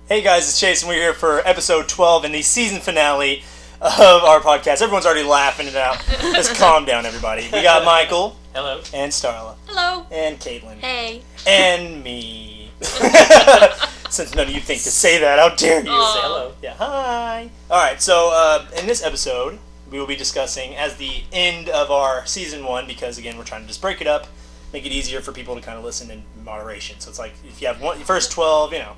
Hey guys, it's Chase, and we're here for episode 12 and the season finale of our podcast. Everyone's already laughing it out. Just calm down, everybody. We got Michael. Hello. And Starla. Hello. And Caitlin. Hey. And me. Since none of you think to say that, how dare you? Say hello. Yeah, hi. Alright, so in this episode, we will be discussing as the end of our season 1, because again, we're trying to just break it up, make it easier for people to kind of listen in moderation. So it's like, if you have first 12, you know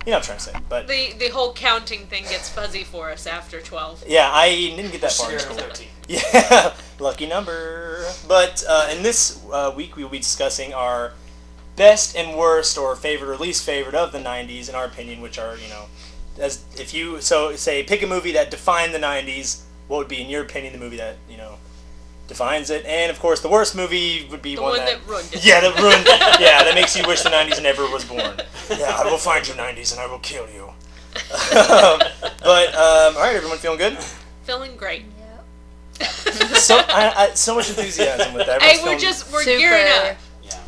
what I'm trying to say. But the whole counting thing gets fuzzy for us after 12. yeah, I didn't get that far in school. 13. Yeah, lucky number. But in this week, we will be discussing our best and worst, or favorite or least favorite of the 90s, in our opinion, which are, as if you say pick a movie that defined the 90s, what would be in your opinion the movie that defines it? And of course, the worst movie would be The one that ruined it. Yeah, that ruined. Yeah, that makes you wish the 90s never was born. Yeah, I will find you 90s and I will kill you. But all right, everyone feeling good? Feeling great. So much enthusiasm with that. Hey, Everyone's we're gearing up.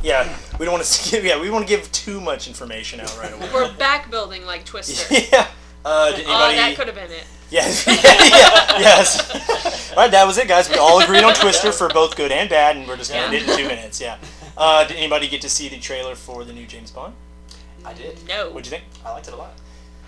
Yeah, we don't want to. Yeah, we want to give too much information out right away. We're back building like Twister. Yeah. Did anybody? Oh, that could have been it. Yes. Yes. All right, that was it, guys. We all agreed on Twister for both good and bad, and we're just going to end it in 2 minutes. Yeah. Did anybody get to see the trailer for the new James Bond? I did. No. What'd you think? I liked it a lot.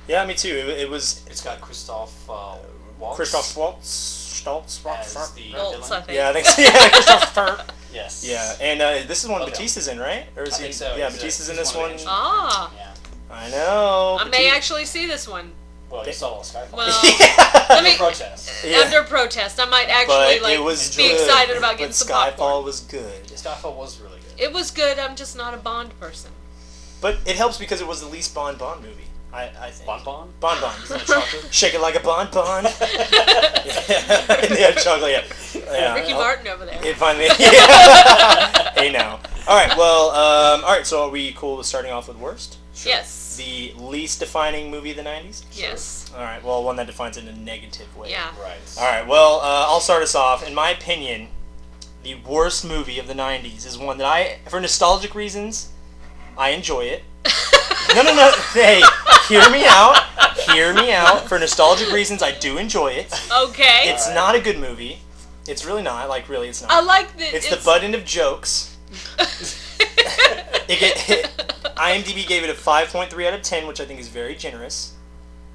Yeah, me too. It was. It's got Christoph Waltz. Christoph Waltz. As the Waltz, I villain. think. Yeah, I think so. Yeah, Christoph. Yes. Yeah, and this is one Batista's in, right? Or is I think so. Yeah, He's Batista's in he's this one one. of the Ah. Yeah. I know. I may actually see this one. Well, you saw Skyfall. Well, let me. Protest. Yeah. Under protest, I might actually But it was be good, excited about getting but some Skyfall popcorn. was good. Skyfall was really good. It was good. I'm just not a Bond person. But it helps because it was the least Bond movie. I think. Bonbon? Bonbon. Isn't that chocolate? Shake it like a bonbon. Yeah, chocolate. Yeah. Ricky Martin over there. It finally. Yeah. Hey now. All right. Well. All right. So are we cool with starting off with worst? Sure. Yes. The least defining movie of the 90s? Yes. All right. Well, one that defines it in a negative way. Yeah. Right. All All right. Well, I'll start us off. In my opinion, the worst movie of the 90s is one that for nostalgic reasons, I enjoy it. No. Hey, hear me out. Hear me out. For nostalgic reasons, I do enjoy it. Okay. It's not a good movie. It's really not. Like, really, it's not. I like that. It's the butt end of jokes. IMDb gave it a 5.3 out of 10, which I think is very generous.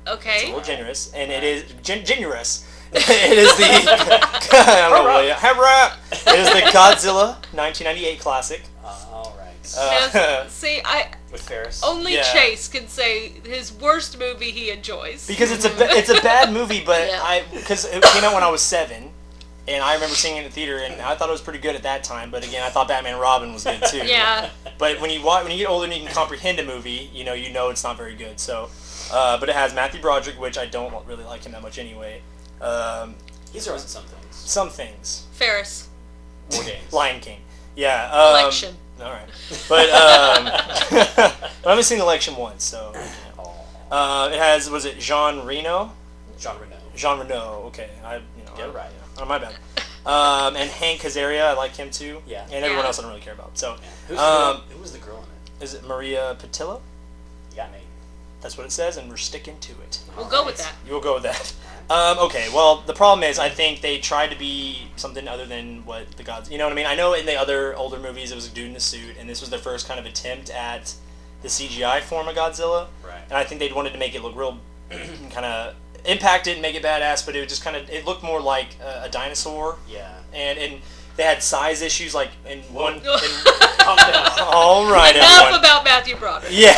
It's a Okay. little generous, and it is generous. It is the I don't know, hurrah! It is the Godzilla 1998 classic. right. Now, see, With Ferris. only Yeah. Chase can say his worst movie he enjoys. Because it's a bad movie, but Yeah. because it came out when I was 7, and I remember seeing it in the theater, and I thought it was pretty good at that time. But again, I thought Batman and Robin was good too. Yeah. But when you get older and you can comprehend a movie, you know it's not very good. So, but it has Matthew Broderick, which I don't really like him that much anyway. He's alright in some things. Some things. Ferris. War Games. Lion King. Yeah. Election. All right. But I haven't seen Election once, so. It has, was it Jean Reno? Jean Reno. Jean Reno. Okay. Yeah, right. Oh, my bad. And Hank Azaria, I like him too. Yeah. And everyone Yeah. else I don't really care about. So, Who was the girl in it? is it Maria Patillo? Yeah, me. That's what it says, and we're sticking to it. We'll go with that. You will go with that. Okay, well, the problem is I think they tried to be something other than what the gods... You know what I mean? I know in the other older movies it was a dude in a suit, and this was their first kind of attempt at the CGI form of Godzilla. Right. And I think they wanted to make it look real... kind of impact it and make it badass, but it was just kind of... It looked more like a dinosaur. Yeah. And they had size issues, like in one... Calm down. All right, Enough everyone. about Matthew Broderick. Yeah.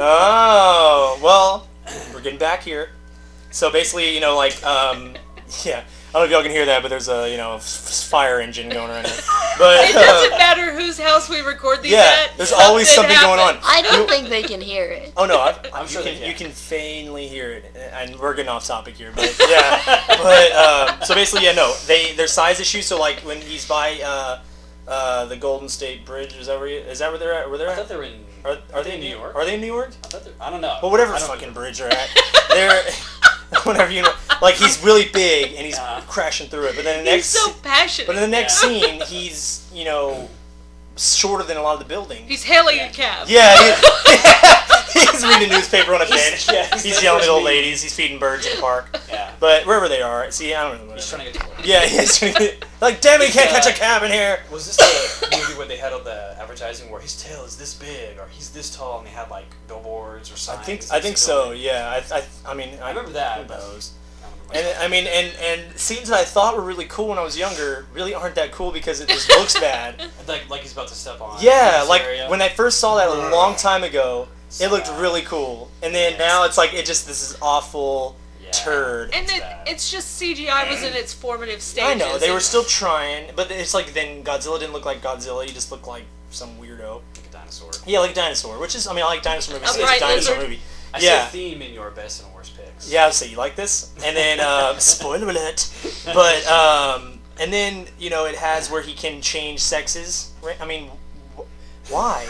Oh, well, we're getting back here. So basically, yeah, I don't know if y'all can hear that, but there's a, fire engine going around here. But It doesn't matter whose house we record these at. there's always something going on. I don't think they can hear it. Oh no, I'm sure they you can faintly hear it, and we're getting off topic here, but yeah. But so basically, there's size issues. So like when he's by the Golden State Bridge, is that where they're at? Where they're I at? thought they were in. Are they in New York? Are they in New York? I don't know. Well, whatever I don't fucking know. bridge they're at, they're whatever like he's really big and he's crashing through it. But then the He's next, so passionate. but in the next scene, he's shorter than a lot of the buildings. He's hailing a cab. Yeah, he's reading a newspaper on a bench. He's yelling at old ladies. He's feeding birds in the park. Yeah. But wherever they are, see, I don't know. He's Whatever. trying to get to work. Yeah, he's trying to get, like, damn it, you can't catch a cab in here. Was this the movie where they had all the advertising where his tail is this big or he's this tall and they had like billboards or signs? I think so. Yeah. I mean, I remember that. Who knows? I don't remember. And I mean, and scenes that I thought were really cool when I was younger really aren't that cool because it just looks bad. Like he's about to step on. Yeah, this like area. when I first saw that a long time ago, So it looked bad. really cool, and then now it's like this is awful turd. And it's just CGI was in its formative stages. I know they were still trying, but it's like then Godzilla didn't look like Godzilla; he just looked like some weirdo. Like a dinosaur. Yeah, like a dinosaur, which is I like dinosaur movies. A It's a bright dinosaur lizard. movie. I see a theme in your best and worst picks. Yeah, so you like this? And then, spoiler alert. But, and then, it has where he can change sexes. Right? I mean, why?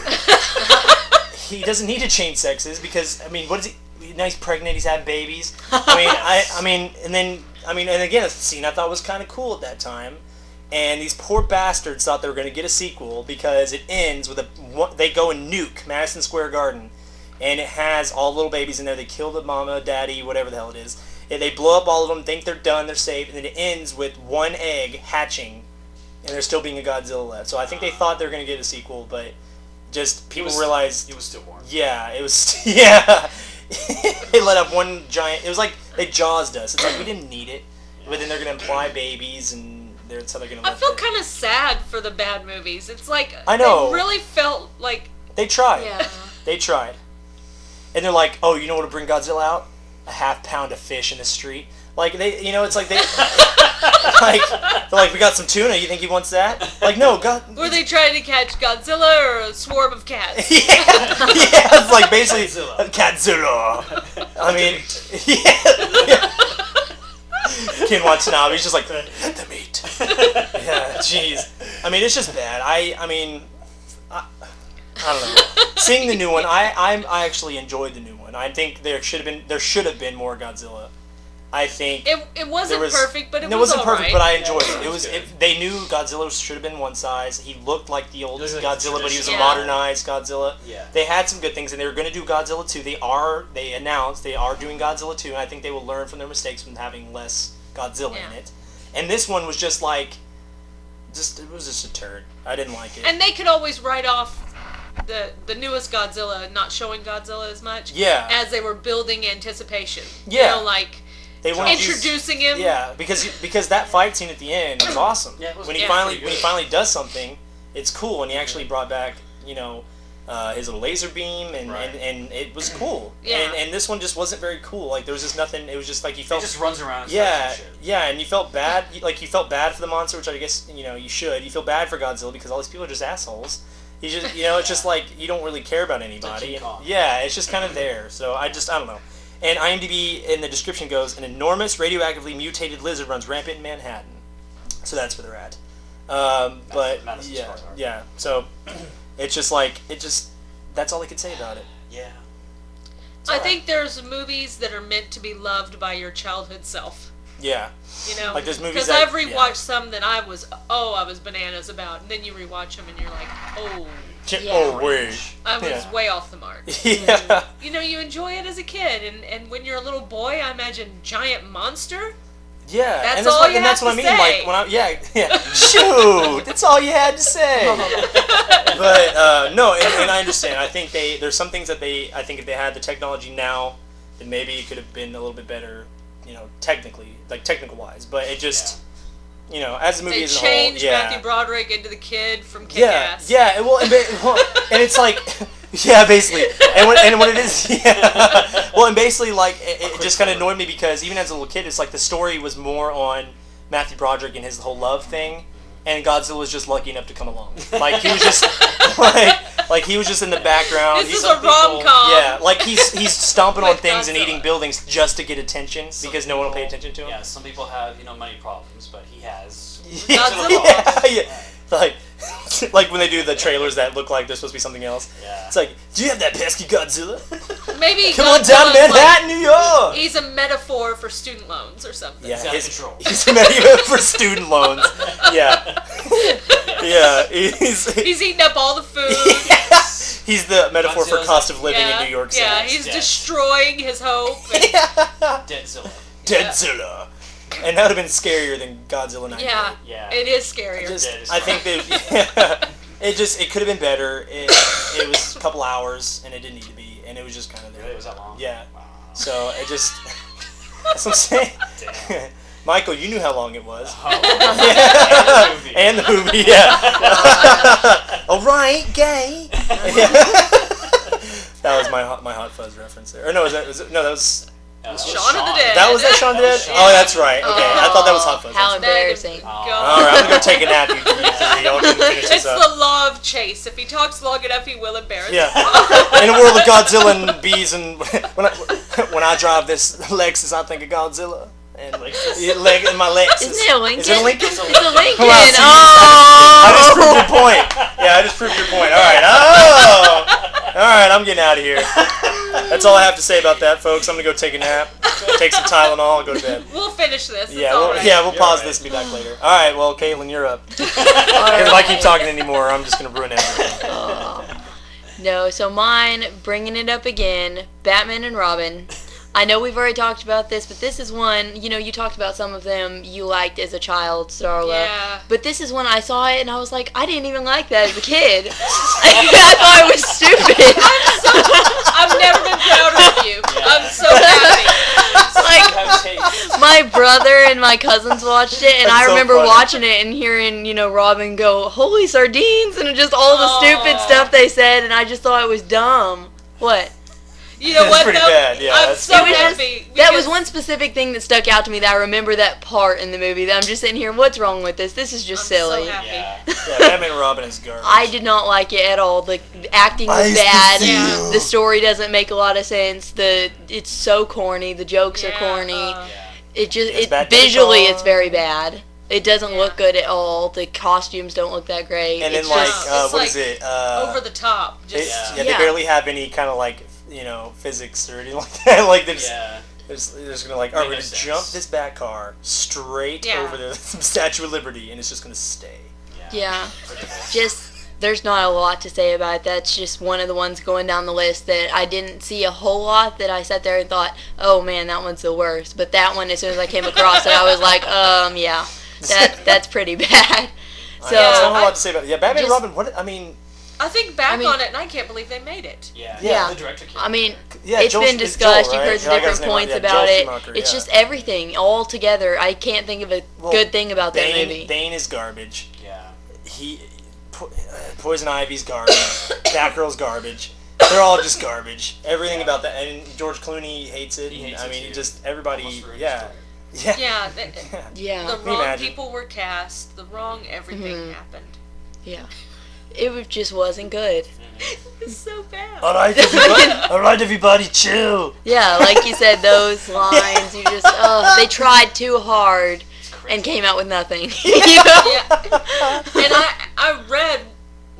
He doesn't need to change sexes because, what is he? Now he's pregnant, he's having babies. And again, a scene I thought was kind of cool at that time. And these poor bastards thought they were going to get a sequel because it ends with they go and nuke Madison Square Garden. And it has all the little babies in there. They kill the mama, daddy, whatever the hell it is. And they blow up all of them, think they're done, they're safe, and then it ends with one egg hatching, and there's still being a Godzilla left. So I think they thought they were going to get a sequel, but just people realized... He was stillborn. Yeah, it was... Yeah. They let up one giant... It was like they Jaws'd us. It's like we didn't need it, but then they're going to imply babies, and that's how they're going to... I feel kind of sad for the bad movies. It's like... I know. They really felt like... They tried. Yeah. They tried. And they're like, oh, you know what would bring Godzilla out? A half-pound of fish in the street. Like, it's like they... they're like, we got some tuna, you think he wants that? Like, no, God... Were they trying to catch Godzilla or a swarm of cats? Yeah, it's like basically... Godzilla. I mean, yeah. Ken Watanabe's just like, let them eat. Yeah, jeez. I mean, it's just bad. I don't know. Seeing the new one, I actually enjoyed the new one. I think there should have been more Godzilla. I think it wasn't perfect, but it wasn't all perfect, right. but I enjoyed it. It was good. They knew Godzilla should have been one size. He looked like the old He looked like Godzilla, but he was a traditional. modernized Godzilla. Yeah. They had some good things, and they were going to do Godzilla 2. They announced they are doing Godzilla 2, and I think they will learn from their mistakes from having less Godzilla in it. And this one was just like, it was just a turd. I didn't like it. And they could always write off the newest Godzilla not showing Godzilla as much. Yeah. As they were building anticipation. Yeah. They wanted introducing him. Yeah, because that fight scene at the end was awesome. Yeah, it was when he finally does something, it's cool, and he actually brought back his little laser beam, and it was cool. Yeah. And this one just wasn't very cool. Like there was just nothing. It was just like he felt. He just runs around. And Yeah, shit. yeah, and you felt bad. You felt bad for the monster, which I guess you should. You feel bad for Godzilla because all these people are just assholes. You just it's just like you don't really care about anybody. King Kong. Yeah, it's just kind of there. So I don't know. And IMDb in the description goes, an enormous radioactively mutated lizard runs rampant in Manhattan. So that's where they're at. But Madison yeah, Square Garden. yeah. So it's just like that's all I could say about it. Yeah. I think there's movies that are meant to be loved by your childhood self. Yeah. Like there's movies because that- I've rewatched some that I was bananas about, and then you rewatch them and you're like, oh, Oh wait. I was Yeah. way off the mark. Yeah. You enjoy it as a kid, and when you're a little boy, I imagine giant monster. Yeah, That's and all you that's have what I to mean. say. Like yeah. Shoot, that's all you had to say. But no, and I understand. I think there's some things that I think if they had the technology now, then maybe it could have been a little bit better, technical wise. But it just, as a movie They as a whole, changed yeah. Matthew Broderick into the kid from Kick-Ass. Yeah, and it's like, yeah, basically, and what it is, yeah. Well, and basically, like, it just kind of annoyed me because even as a little kid, it's like the story was more on Matthew Broderick and his whole love thing, and Godzilla was just lucky enough to come along. Like he was just, like he was just in the background. This is a rom-com. Yeah, like he's stomping on With things and Godzilla. eating buildings just to get attention because no one will pay attention to him. Yeah, some people have money problems, but he has. Yeah. Like when they do the trailers that look like they're supposed to be something else. Yeah. It's like, do you have that pesky Godzilla? Maybe Come on down to Godzilla's Manhattan, New York. He's a metaphor for student loans or something. Yeah, He's out of control. he's a metaphor for student loans. Yeah, yeah. He's He's eating up all the food. He's the metaphor for Godzilla's cost of living Yeah, in New York City. yeah, he's Yes. destroying his hope. And, Deadzilla. Deadzilla. And that would have been scarier than Godzilla 98. yeah, Yeah. it is scarier. I think that it could have been better. It was a couple hours, and it didn't need to be, and it was just kind of there. Really? Was that long? Yeah. Wow. So it just that's what I'm saying. Damn. Michael, you knew how long it was. Oh. And the movie, yeah. All right, gay. That was my hot fuzz reference there. Or no, that was Shaun of the Dead. That was that Shaun of the Dead? Oh, that's right. Okay, I thought that was hot fuzz. How That's right. embarrassing. God. All right, I'm gonna go take a nap. You three, y'all can finish It's this up. the law of Chase. If he talks long enough, he will embarrass Yeah. himself. In a world of Godzilla and bees, and when I drive this Lexus, I think of Godzilla. And and my Lexus. Isn't it a Lincoln? Is it a Lincoln? It's a Lincoln. Wow, see, Oh. I just proved your point. Yeah, I just proved your point. All right. Oh. All right, I'm getting out of here. That's all I have to say about that, folks. I'm gonna go take a nap, take some Tylenol, and go to bed. We'll finish this. It's Yeah, all right. we'll pause right. this and be back later. All right, well, Caitlin, you're up. Because if I keep talking anymore, I'm just gonna ruin everything. No, so mine, bringing it up again, Batman and Robin. I know we've already talked about this, but this is one, you talked about some of them you liked as a child, Starla. Yeah. But this is one I saw it and I was like, I didn't even like that as a kid. I thought it was stupid. I've never been prouder of you. I'm so happy. Like, my brother and my cousins watched it, and That's I so remember funny. watching it and hearing, Robin go, "Holy sardines," and just all the stupid Aw. stuff they said, and I just thought it was dumb. What? You know That's what, pretty though? bad, yeah, I'm that's- so It was just- happy. That was because- one specific thing that stuck out to me, that I remember that part in the movie, that I'm just sitting here, what's wrong with this? This is just I'm silly. so happy. Yeah. Yeah, Batman and Robin is garbage. I did not like it at all. The acting I was used to bad. see you. The story doesn't make a lot of sense. It's so corny. The jokes are Yeah, corny. Yeah. It's bad Visually decor. it's very bad. It doesn't Yeah. look good at all. The costumes don't look that great. And then It's like, just- it's what like is it? Over the top. Just They Yeah. barely have any kind of like physics or anything like that. Like they're just, Yeah. they're just gonna like, all right, we're Made gonna no jump sense. this back car straight Yeah. over the Statue of Liberty, and it's just gonna stay. yeah. Ridiculous. Just there's not a lot to say about it. That's just one of the ones going down the list that I didn't see a whole lot, that I sat there and thought, oh man, that one's the worst. But that one, as soon as I came across it, I was like, yeah, that's pretty bad. I So don't have a lot to say about it. Yeah, Batman and just- Robin. What I mean, I think back I mean- on it, and I can't believe they made it. Yeah. Yeah. The director came. I mean, yeah, it's Joel- been it's discussed. Joel, You've right? heard Yeah, I got different his name right. points Yeah, about Joel it. Schumacher, It's yeah. just everything all together. I can't think of a Well, good thing about that Bane, movie. Bane is garbage. Yeah. Poison Ivy's garbage. Batgirl's garbage. They're all just garbage. Everything about that, and George Clooney hates it. He and, hates I it mean, too. just everybody. Almost ruined Yeah. the story. Yeah. Yeah, Yeah, the Can you wrong imagine? people were cast. The wrong everything Mhm. happened. yeah. Just wasn't good. It's so bad. All right, everybody. All right, everybody, chill. Yeah, like you said, those lines, they tried too hard and came out with nothing. Yeah. And I read,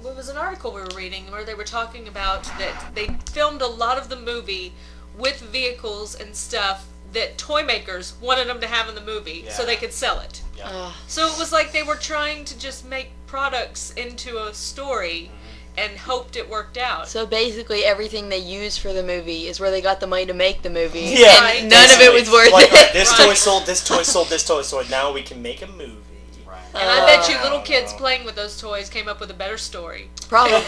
what was an article we were reading where they were talking about that they filmed a lot of the movie with vehicles and stuff that toy makers wanted them to have in the movie so Yeah. they could sell it. Ugh. So it was like they were trying to just make products into a story and hoped it worked out. So basically, everything they used for the movie is where they got the money to make the movie. Yeah, Right. And none of it was worth like, it. all right, this toy Right. sold, this toy sold, this toy sold. Now we can make a movie. Right. And I bet you I little don't kids know. playing with those toys came up with a better story. Probably.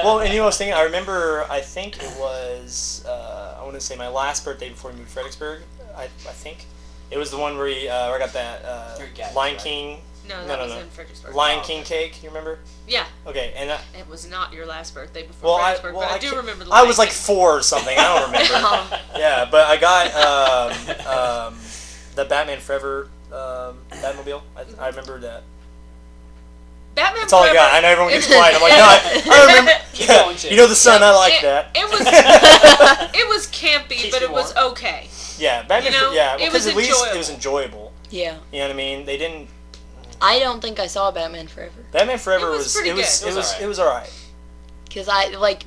Well, and you know what I was thinking? I remember, I think it was, I want to say my last birthday before we moved to Fredericksburg. I think it was the one where where I got that Your gadget, Lion right? King. No, No, that no, was no. in Fredericksburg. Lion Oh, King okay. cake. You remember? Yeah, Okay, and it was not your last birthday before well, Fredericksburg, but I do can't- remember the I was Lion like King. 4 or something. I don't remember. Yeah, but I got the Batman Forever Batmobile. I remember that. Batman That's all I Forever. got. I know everyone gets quiet. I'm like, no, I remember. Keep going, Jim. You know the sun. I like it, that. It was it was campy, Keeps but you it was warm. okay. Yeah, Batman. You know, yeah, it because was at least it was enjoyable. enjoyable. Yeah. You know what I mean? They didn't. I don't think I saw Batman Forever. Batman Forever It was pretty good. it was alright. Because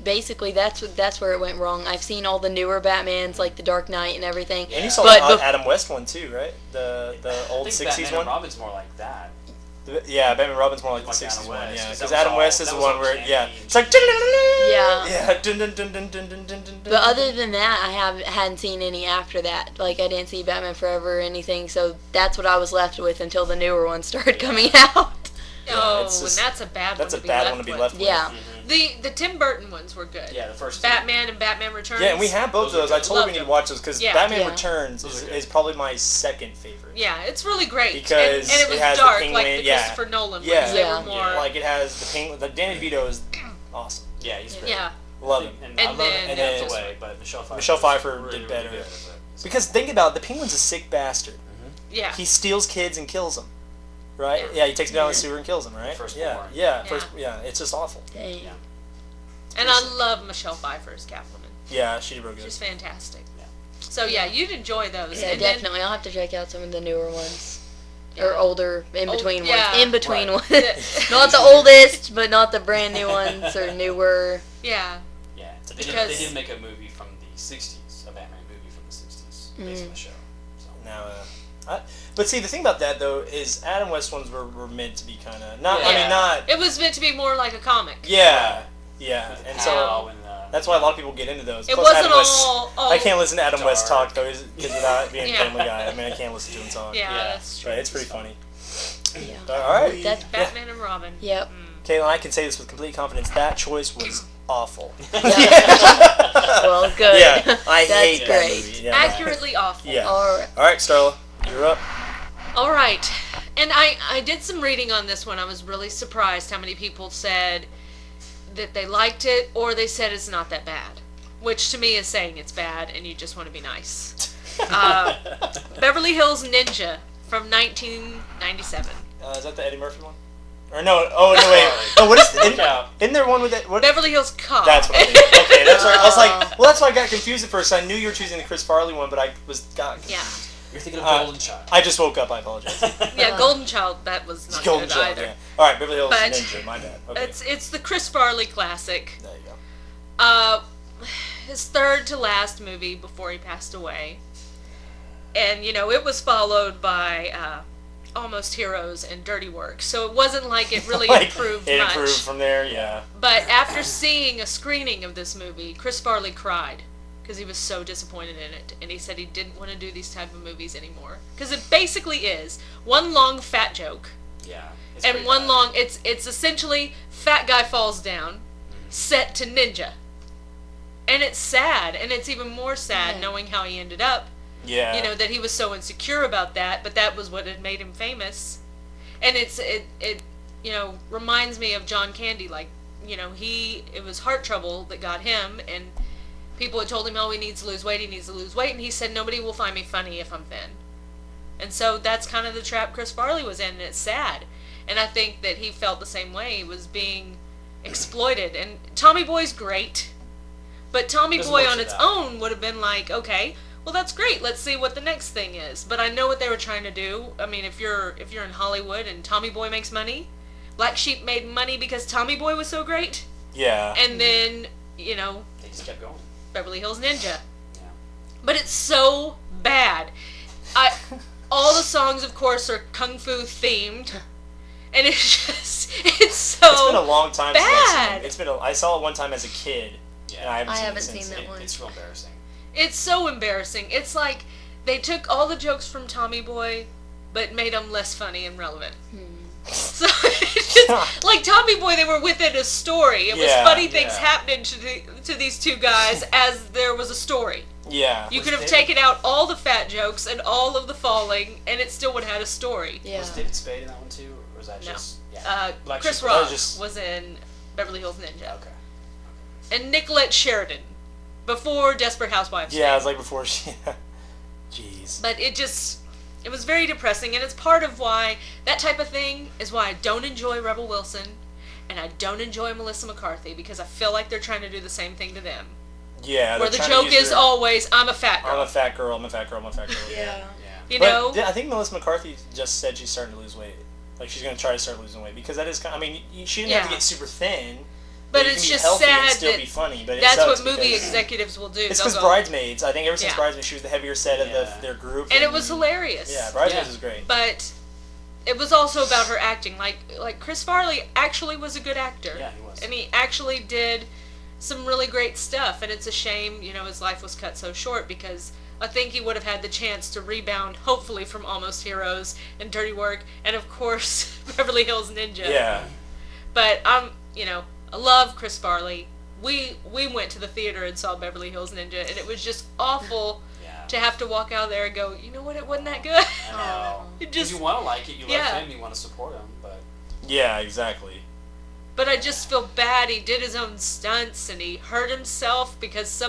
basically that's where it went wrong. I've seen all the newer Batmans, like the Dark Knight and everything. And you saw But the bef- Adam West one too, right? The I old think '60s Batman one. and Robin's more like that. Yeah, Batman and Robin's more like the Like 60s Adam one. West, Yeah, 'cause because that was Adam all- West is that the was one all where campy. it's like Yeah. yeah. Dun, dun, dun, dun, dun, dun, dun, dun. But other than that, I hadn't seen any after that. Like, I didn't see Batman Forever or anything, so that's what I was left with until the newer ones started coming out. Oh, it's just- and that's a bad That's a one to be bad left one to be with. left with. Yeah. The Tim Burton ones were good. Yeah, the first two. Batman and Batman Returns. Yeah, and we have both of Those those. are I good. told you we Loved need to them. watch those because Yeah. Batman Yeah. Returns Those are good. is probably my second favorite. Yeah, it's really great. Because and it was it has the dark, penguin, like the yeah. Christopher Nolan Yeah. ones. They Yeah. were more. Yeah. Like it has the penguin. The Danny DeVito is awesome. Yeah, he's great. Yeah. Love him. And, And I love then- it. And then- Hathaway, but Michelle Pfeiffer. Michelle was Pfeiffer really, did really better. good as a- Because think about it, the penguin's a sick bastard. Yeah. He steals kids and kills them. Right? Yeah. Yeah, he takes them down the sewer and kills them, right? Firstborn. Yeah. Yeah. It's just awful. Dang. Yeah. And I love Michelle Pfeiffer as Catwoman. Yeah, she did real good. She's fantastic. Yeah. So yeah, you'd enjoy those. Yeah, and then- definitely. I'll have to check out some of the newer ones. Yeah. Or older, in-between yeah. ones. In-between Right. ones. Not the oldest, but not the brand new ones or newer. yeah. Yeah. So Because- they did make a movie from the 60s, a Batman movie from the 60s, based on the show. So. Now, but see, the thing about that though is Adam West ones were meant to be kind of not. I Yeah. mean, not. It was meant to be more like a comic. Yeah, yeah, With and Hal so and, that's why a lot of people get into those. It Plus, wasn't Adam West, all I can't listen to Adam West dark. talk though, because without being Yeah. Family Guy, I mean, I can't listen to him talk. Yeah, Yeah. that's true. But it's pretty funny. Yeah. All right, That's Batman and Robin. Yep. Caitlin, I can say this with complete confidence. That choice was awful. Well, good. Yeah, I That's hate that great. movie. Yeah. Accurately awful. Yeah. All right. All right, Starla, you're up. All right. And I did some reading on this one. I was really surprised how many people said that they liked it or they said it's not that bad. Which to me is saying it's bad and you just want to be nice. Beverly Hills Ninja from 1997. Is that the Eddie Murphy one? Or no? Oh no, wait. Oh, what is? Isn't there one with that? What? Beverly Hills Cop. That's what I mean. Okay, that's right. I was like, well, that's why I got confused at first. I knew you were choosing the Chris Farley one, but I got. Yeah. You're thinking of Golden Child. I just woke up. I apologize. Yeah, Golden Child, that was not Golden good Child, either. yeah. All right, Beverly Hills But Ninja. My bad. Okay. It's the Chris Farley classic. There you go. His third to last movie before he passed away. And, you know, it was followed by Almost Heroes and Dirty Work. So it wasn't like it really Like, improved it much. improved from there. Yeah. But after seeing a screening of this movie, Chris Farley cried because he was so disappointed in it. And he said he didn't want to do these type of movies anymore. Because it basically is one long fat joke. Yeah. It's And pretty one bad. long, it's essentially fat guy falls down, set to ninja. And it's sad, and it's even more sad Yeah. knowing how he ended up. Yeah. You know, that he was so insecure about that, but that was what had made him famous. And it you know, reminds me of John Candy, like, you know, it was heart trouble that got him, and people had told him, oh, he needs to lose weight, and he said, nobody will find me funny if I'm thin. And so that's kind of the trap Chris Farley was in, and it's sad. And I think that he felt the same way. He was being exploited. And Tommy Boy's great, but Tommy There's Boy more on to its that. own would have been like, okay, well, that's great. Let's see what the next thing is. But I know what they were trying to do. I mean, if you're in Hollywood and Tommy Boy makes money, Black Sheep made money because Tommy Boy was so great. Yeah. And then, you know, They just kept going. Beverly Hills Ninja. Yeah. But it's so bad. All the songs, of course, are kung fu themed, and it's so It's been a long time since I've seen bad. it. It's been. I saw it one time as a kid. Yeah. And I haven't I seen haven't it since. seen that one. It's real embarrassing. It's so embarrassing. It's like they took all the jokes from Tommy Boy, but made them less funny and relevant. So it's just, like Tommy Boy, they were within a story. It was Yeah, funny things yeah. happening to these two guys as there was a story. Yeah. You Was could have David- taken out all the fat jokes and all of the falling, and it still would have had a story. Yeah. Was David Spade in that one too, or was that No. just yeah? Black Chris Sheep- Rock was just- was in Beverly Hills Ninja. Okay. And Nicolette Sheridan before Desperate Housewives. Yeah, it fame. was like before she. Jeez. But it was very depressing, and it's part of why that type of thing is why I don't enjoy Rebel Wilson, and I don't enjoy Melissa McCarthy, because I feel like they're trying to do the same thing to them. Yeah. Where they're the trying to joke use is their- always, I'm a fat girl. I'm a fat girl. I'm a fat girl. I'm a fat girl. Yeah. Yeah. You But know? I think Melissa McCarthy just said she's starting to lose weight. Like she's going to try to start losing weight because that is kind. I mean, she didn't have to Yeah. get super thin. But you it's can be just healthy and sad still that be funny. But it That's sucks what movie because- executives will do. It's They'll because go- Bridesmaids. I think ever since Yeah. Bridesmaids, she was the heavier set of Yeah. their group. And it was hilarious. Yeah, Bridesmaids Yeah. is great. But it was also about her acting. Like Chris Farley actually was a good actor. Yeah, he was. And he actually did some really great stuff. And it's a shame, his life was cut so short, because I think he would have had the chance to rebound, hopefully, from Almost Heroes and Dirty Work, and of course, Beverly Hills Ninja. Yeah. But I love Chris Farley. We went to the theater and saw Beverly Hills Ninja, and it was just awful to have to walk out there and go, you know what, it wasn't that good. I know. It Because just, you want to like it, you love Yeah. him, you want to support him, but Yeah, exactly. but I just feel bad. He did his own stunts, and he hurt himself because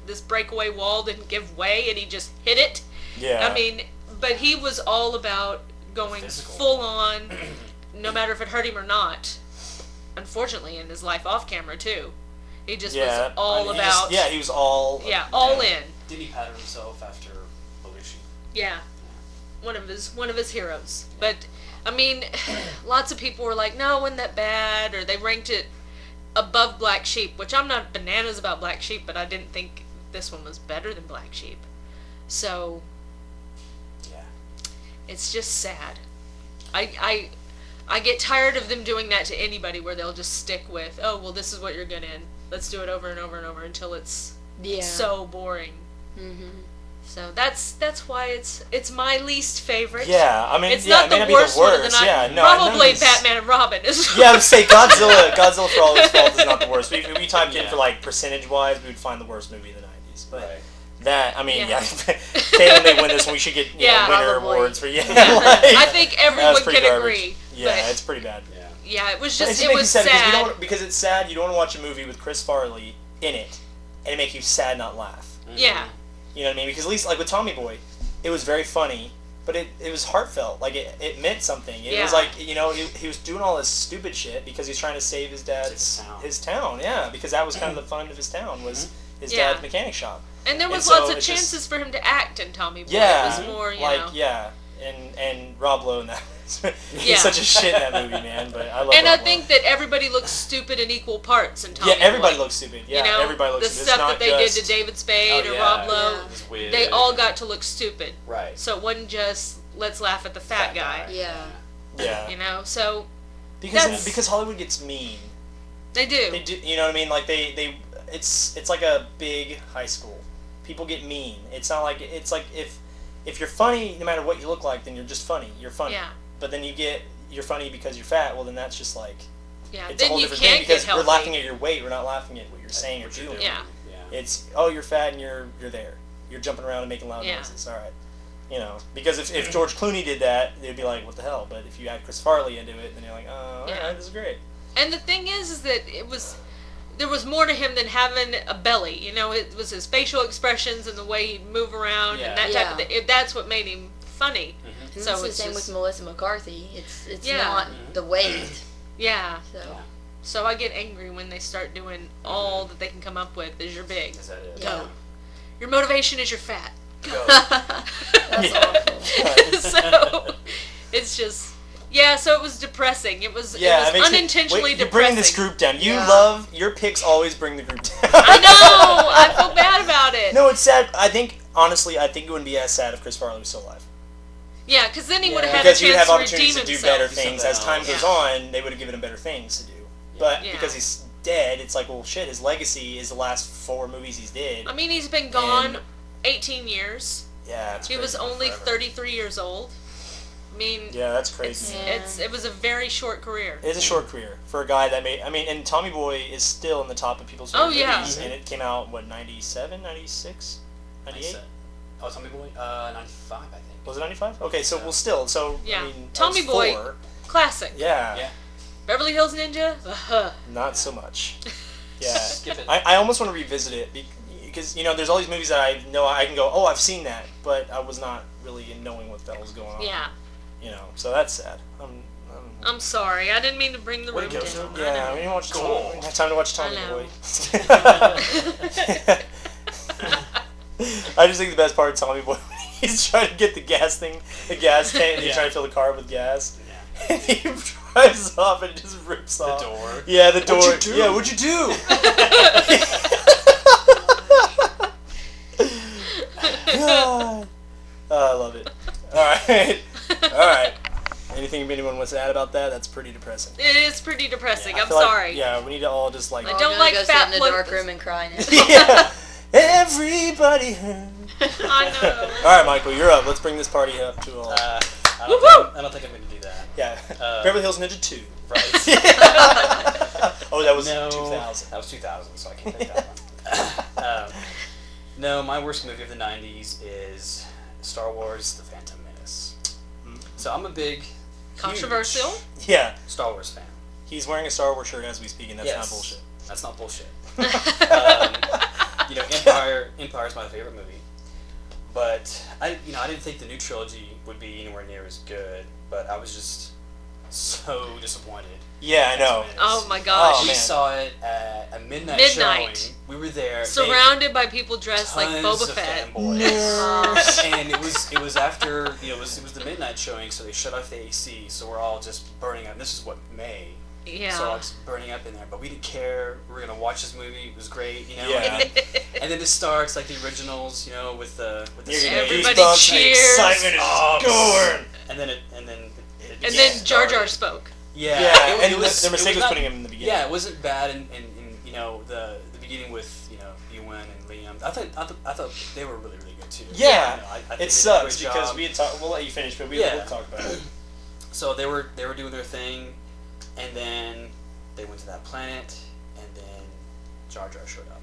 this breakaway wall didn't give way, and he just hit it. Yeah. I mean, but he was all about going Physical. full on, no matter if it hurt him or not. Unfortunately, in his life off camera too, he just was all he about. he was all. all in. did he pattern himself after Belushi? Yeah, one of his heroes. But I mean, lots of people were like, "No, it wasn't that bad," or they ranked it above Black Sheep, which I'm not bananas about Black Sheep, but I didn't think this one was better than Black Sheep. So Yeah. it's just sad. I get tired of them doing that to anybody, where they'll just stick with, oh, well, this is what you're good in. Let's do it over and over and over until it's so boring. Mm-hmm. So that's why it's my least favorite. Yeah, I mean, It's yeah, not it may the not be worst the one of worst. the Yeah, night. no, Probably none of these- Batman and Robin is. Yeah, I would say Godzilla for all his fault is not the worst. If we typed in Yeah. for like percentage-wise, we would find the worst movie of the 90s. But Right. that, I mean, Yeah. Taylor may win this one. We should get Yeah, winner probably. awards for like, I think that everyone was pretty can garbage. agree. Yeah, but it's pretty bad. Yeah. yeah, it was But just it it makes you was sad sad. because it's sad. You don't want to watch a movie with Chris Farley in it, and it make you sad, not laugh. Yeah, You know what I mean? Because at least like with Tommy Boy, it was very funny, but it was heartfelt. Like it meant something. It was Yeah. like he was doing all this stupid shit because he's trying to save his dad's His town. Yeah, because that was kind of the fun of his town was his Yeah. dad's mechanic shop. and there was so lots of it's just- chances for him to act in Tommy Boy. Yeah, It was more, you like know. yeah, and Rob Lowe in that. He's Yeah. such a shit in that movie, man. But I love. And Rob I think that everybody looks stupid in equal parts in Lowe. Tommy Yeah, everybody Boy. looks stupid. Yeah, You know, everybody looks the stupid. stuff It's not that they just, did to David Spade Oh, or yeah. Rob Lowe, Yeah. His wig. they all got to look stupid. Right. So it wasn't just let's laugh at the fat Fat guy. guy. Yeah. Yeah, You know, so because that's- Hollywood gets mean. they do. They do, you know what I mean? Like it's like a big high school. People get mean. It's not like it's like if you're funny, no matter what you look like, then you're just funny. You're funny. Yeah. But then you're funny because you're fat. Well, then that's just like Yeah. it's a Then whole you different can't thing because get we're healthy. laughing at your weight. We're not laughing at what you're saying or What you're doing. Yeah. Yeah. It's you're fat and you're there. You're jumping around and making loud Yeah. noises. All right. You know, because if George Clooney did that, they'd be like, what the hell? But if you add Chris Farley into it, then you're like, oh, all Yeah. right, this is great. And the thing is that there was more to him than having a belly. You know, it was his facial expressions and the way he'd move around and that type of thing. That's what made him funny. And So it's the it's same just- with Melissa McCarthy. It's Yeah. not the weight. Yeah. So Yeah. So I get angry when they start doing all that they can come up with is you're big. Is that it? Yeah. Your motivation is you're fat. Go. that's awful. So it's just so it was depressing. It was unintentionally you're depressing. bringing this group down. You Yeah. love your picks. Always bring the group down. I know. I feel bad about it. No, it's sad. I think honestly, it wouldn't be as sad if Chris Farley was still alive. Yeah, because then he Yeah. would have had Because a he would chance have to opportunities redeem to do himself. better things as time goes Yeah. on. They would have given him better things to do. But Yeah. because he's dead, it's like, well, shit. His legacy is the last 4 movies he's did. I mean, he's been gone And- 18 years. Yeah, it's He was crazy. only Forever. 33 years old. I mean, Yeah, that's crazy. it was a very short career. It's a short career for a guy that made. I mean, and Tommy Boy is still in the top of people's Oh, favorite yeah. movies, and it came out what 97, 96, 98. Oh, Tommy Boy? 95, I think. Was it 95? Okay, so well, still. So Yeah. I mean, Tommy I was Boy. 4. Classic. Yeah, Yeah. Beverly Hills Ninja. not so much. Yeah, Skip it. I almost want to revisit it because there's all these movies that I know I can go, oh, I've seen that, but I was not really knowing what the hell was going on. Yeah. So that's sad. I'm sorry. I didn't mean to bring the Way room to go, down. Sue. I Yeah, know. we didn't watch Cool. Tommy. We didn't have time to watch Tommy I know. Boy. I just think the best part of Tommy Boy, he's trying to get the gas tank, and he's trying to fill the car with gas. Yeah. And he drives off and just rips off. The door. Yeah, the door. What'd you do? Yeah, what'd you do? God. Oh, I love it. All right. Anything anyone wants to add about that? That's pretty depressing. It is pretty depressing. I I'm feel like- sorry. yeah, we need to all just like. I We're don't gonna like go fat sit in the dark blood- room and cry now. Yeah. Everybody hurt. I know. All right, Michael, you're up. Let's bring this party up to all. I don't think I'm going to do that. Yeah. Beverly Hills Ninja 2. Right. Oh, that was No, 2000. that was 2000, so I can't take that one. No, my worst movie of the 90s is Star Wars: The Phantom Menace. So I'm a big, Controversial. Yeah. Star Wars fan. He's wearing a Star Wars shirt as we speak, and that's Yes. not bullshit. That's not bullshit. Empire's my favorite movie, but I didn't think the new trilogy would be anywhere near as good. But I was just so disappointed. Yeah, I know. Oh my gosh. Oh, We man. saw it at a midnight Midnight. showing. We were there, Surrounded by people dressed like tons Boba of Fett. fanboys. And it was after it was the midnight showing, so they shut off the AC, so we're all just burning up. And this is what May. Yeah. So I was burning up in there, but we didn't care. We were gonna watch this movie. It was great, Yeah. And then it starts like the originals, with the You're gonna snake. Everybody goosebumps and cheers. excitement is Oh, going. and then it And just then Jar Jar started. spoke. Yeah, Yeah, it and was, their mistake it was not- putting him in the beginning. Yeah, it wasn't bad in the beginning with Ewan and Liam. I thought they were really good too. Yeah. I think they did It a sucks great because job. we had talked. We'll let you finish, but we'll talk about it. So they were doing their thing, and then they went to that planet, and then Jar Jar showed up,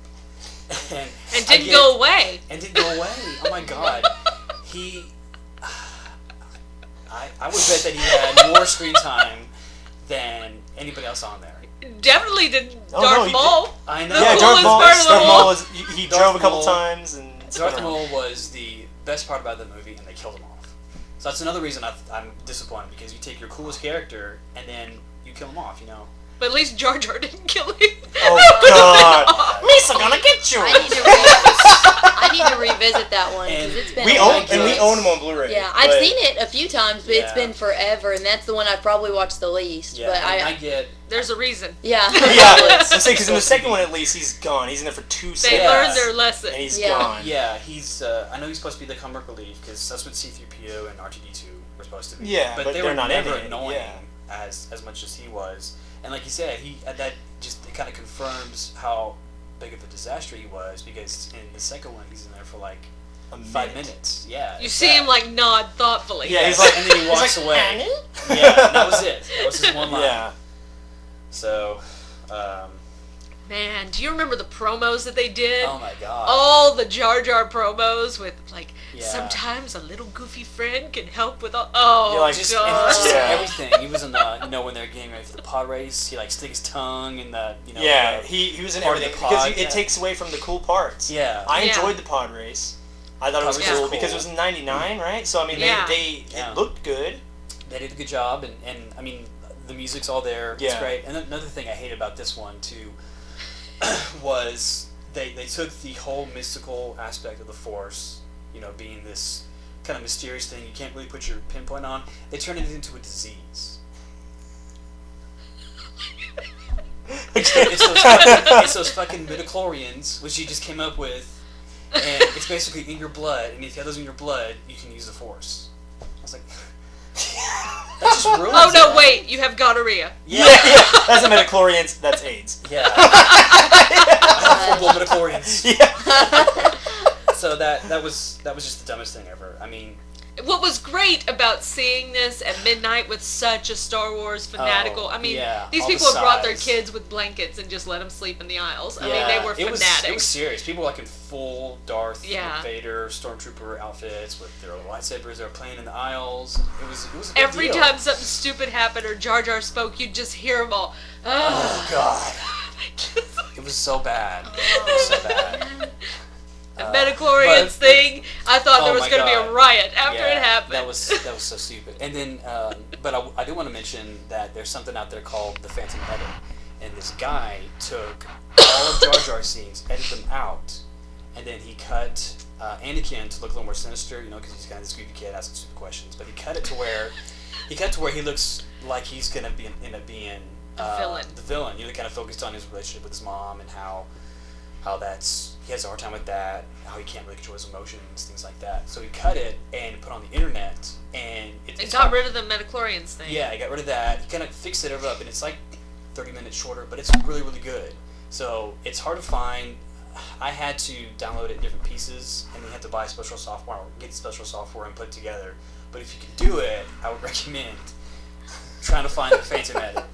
and Didn't go away. And didn't go away. Oh my God, I would bet that he had more screen time than anybody else on there. Definitely did Oh, Darth no, he Maul. I know. Yeah, The Darth coolest Maul. part of the Darth whole- Maul was he Darth drove a couple Maul- times and spun Darth around. Maul was the best part about the movie, and they killed him off. So that's another reason I'm disappointed, because you take your coolest character and then you kill him off. But at least Jar Jar didn't kill him. Oh God, Lisa gonna get you. I need to revisit that one because it's been. We a own while. them on Blu-ray. Yeah, I've but- seen it a few times, but it's Yeah. been forever, and that's the one I've probably watched the least. Yeah, but and I I get. There's a reason. yeah. Yeah, I'm saying because in the second one at least he's gone. He's in there for 2 They seconds. learned their lesson. and he's Yeah. gone. Yeah, he's. I know he's supposed to be the comic relief, because that's what C-3PO and R2-D2 were supposed to be. Yeah, but they they're were not never in it, annoying yeah. as much as he was. And like you said, that just it kind of confirms how big of a disaster he was, because in the second one he's in there for like A 5 minute. minutes. Yeah. You if see that. him like nod thoughtfully. Yeah, he's Yes, like- and then he he's walks like, away. "Annie?" Yeah, that was it. That was his one line. Yeah. So, Man, do you remember the promos that they did? oh my God. All the Jar Jar promos with like Yeah. sometimes a little goofy friend can help with all. Oh Yeah, like, Just, God! and just Yeah. everything. He was in the, when they're getting ready for the pod race, he like stick his tongue in the, Yeah, the- he was in part of everything the because pod, it yeah. takes away from the cool parts. Yeah. I Yeah. enjoyed the pod race. I thought it was Pod race cool was because it cool. was in '99, right? So I mean, Yeah. Yeah. it looked good. They did a good job, and I mean, the music's all there. It's Yeah. great. And another thing I hate about this one too was they took the whole mystical aspect of the Force, being this kind of mysterious thing you can't really put your pinpoint on. They turned it into a disease. It's those fucking midichlorians, which you just came up with, and it's basically in your blood, and if you have those in your blood, you can use the Force. I was like, that just ruins Oh no! it. Wait, you have gonorrhea. Yeah, that's a midichlorians. That's AIDS. Yeah. I have full-blown midichlorians. Yeah. So that was just the dumbest thing ever. I mean, What was great about seeing this at midnight with such a Star Wars fanatical, I mean, yeah, these all the people have brought their size. kids with blankets and just let them sleep in the aisles. I mean, yeah, they were it was fanatics. serious. People were like in full Darth Yeah. Vader stormtrooper outfits with their lightsabers. They were playing in the aisles. It was a big Every deal. time something stupid happened or Jar Jar spoke, you'd just hear them all. Oh God, it was so bad. It was so bad. The midichlorians but- thing, I thought there Oh was my going to be a God. riot after Yeah, it happened. That was so stupid. And then, but I do want to mention that there's something out there called the Phantom Edit, and this guy took all of Jar Jar scenes, edited them out, and then he cut Anakin to look a little more sinister, because he's kind of this goofy kid asking stupid questions. But he cut it to where he looks like he's gonna end up being A villain. The villain. Kind of focused on his relationship with his mom and how that's he has a hard time with that, how he can't really control his emotions, things like that. So he cut it and put it on the internet, and It got rid of the midichlorians thing. Yeah, he got rid of that. He kind of fixed it up, and it's like 30 minutes shorter, but it's really, really good. So it's hard to find. I had to download it in different pieces, and then you have to buy special software, or get special software and put it together. But if you can do it, I would recommend trying to find the Phantom Edit,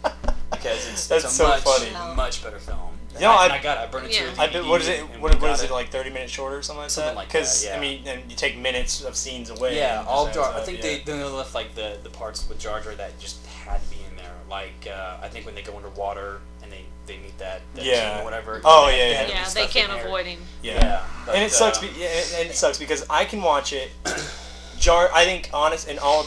because it's a so much, funny. much better film. You know, I got it. I burned it to a DVD. I bet, what is it? and What we is got it like? 30 minutes shorter or something like Something that? like Because that, yeah. I mean, and you take minutes of scenes away. Yeah, and all just Jar. adds I up, think yeah. they left like the parts with Jar Jar that just had to be in there. Like I think when they go underwater and they meet that Yeah. king or whatever. Oh, they yeah, had yeah. to put Yeah, stuff they in can't there. avoid him. Yeah, but, and it sucks. And it sucks because I can watch it. I think,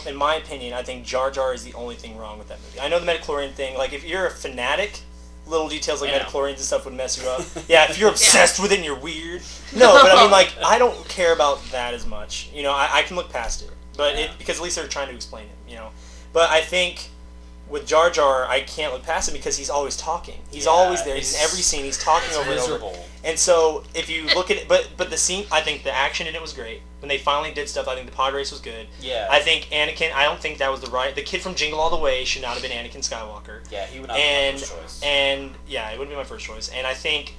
in my opinion, I think Jar Jar is the only thing wrong with that movie. I know the midichlorian thing. Like, if you're a fanatic, little details like Yeah. midichlorians and stuff would mess you up. Yeah, if you're obsessed with it and you're weird. No, but I mean, like, I don't care about that as much. You know, I can look past it, but Yeah. because at least they're trying to explain it. You know, but I think. With Jar Jar, I can't look past him because he's always talking. He's always there. He's in every scene. He's talking over and over. Miserable. And so, if you look at it, but the scene, I think the action in it was great. When they finally did stuff, I think the pod race was good. Yeah. I think Anakin, I don't think that was the kid from Jingle All the Way should not have been Anakin Skywalker. Yeah, he would not be my first choice. And yeah, it wouldn't be my first choice. And I think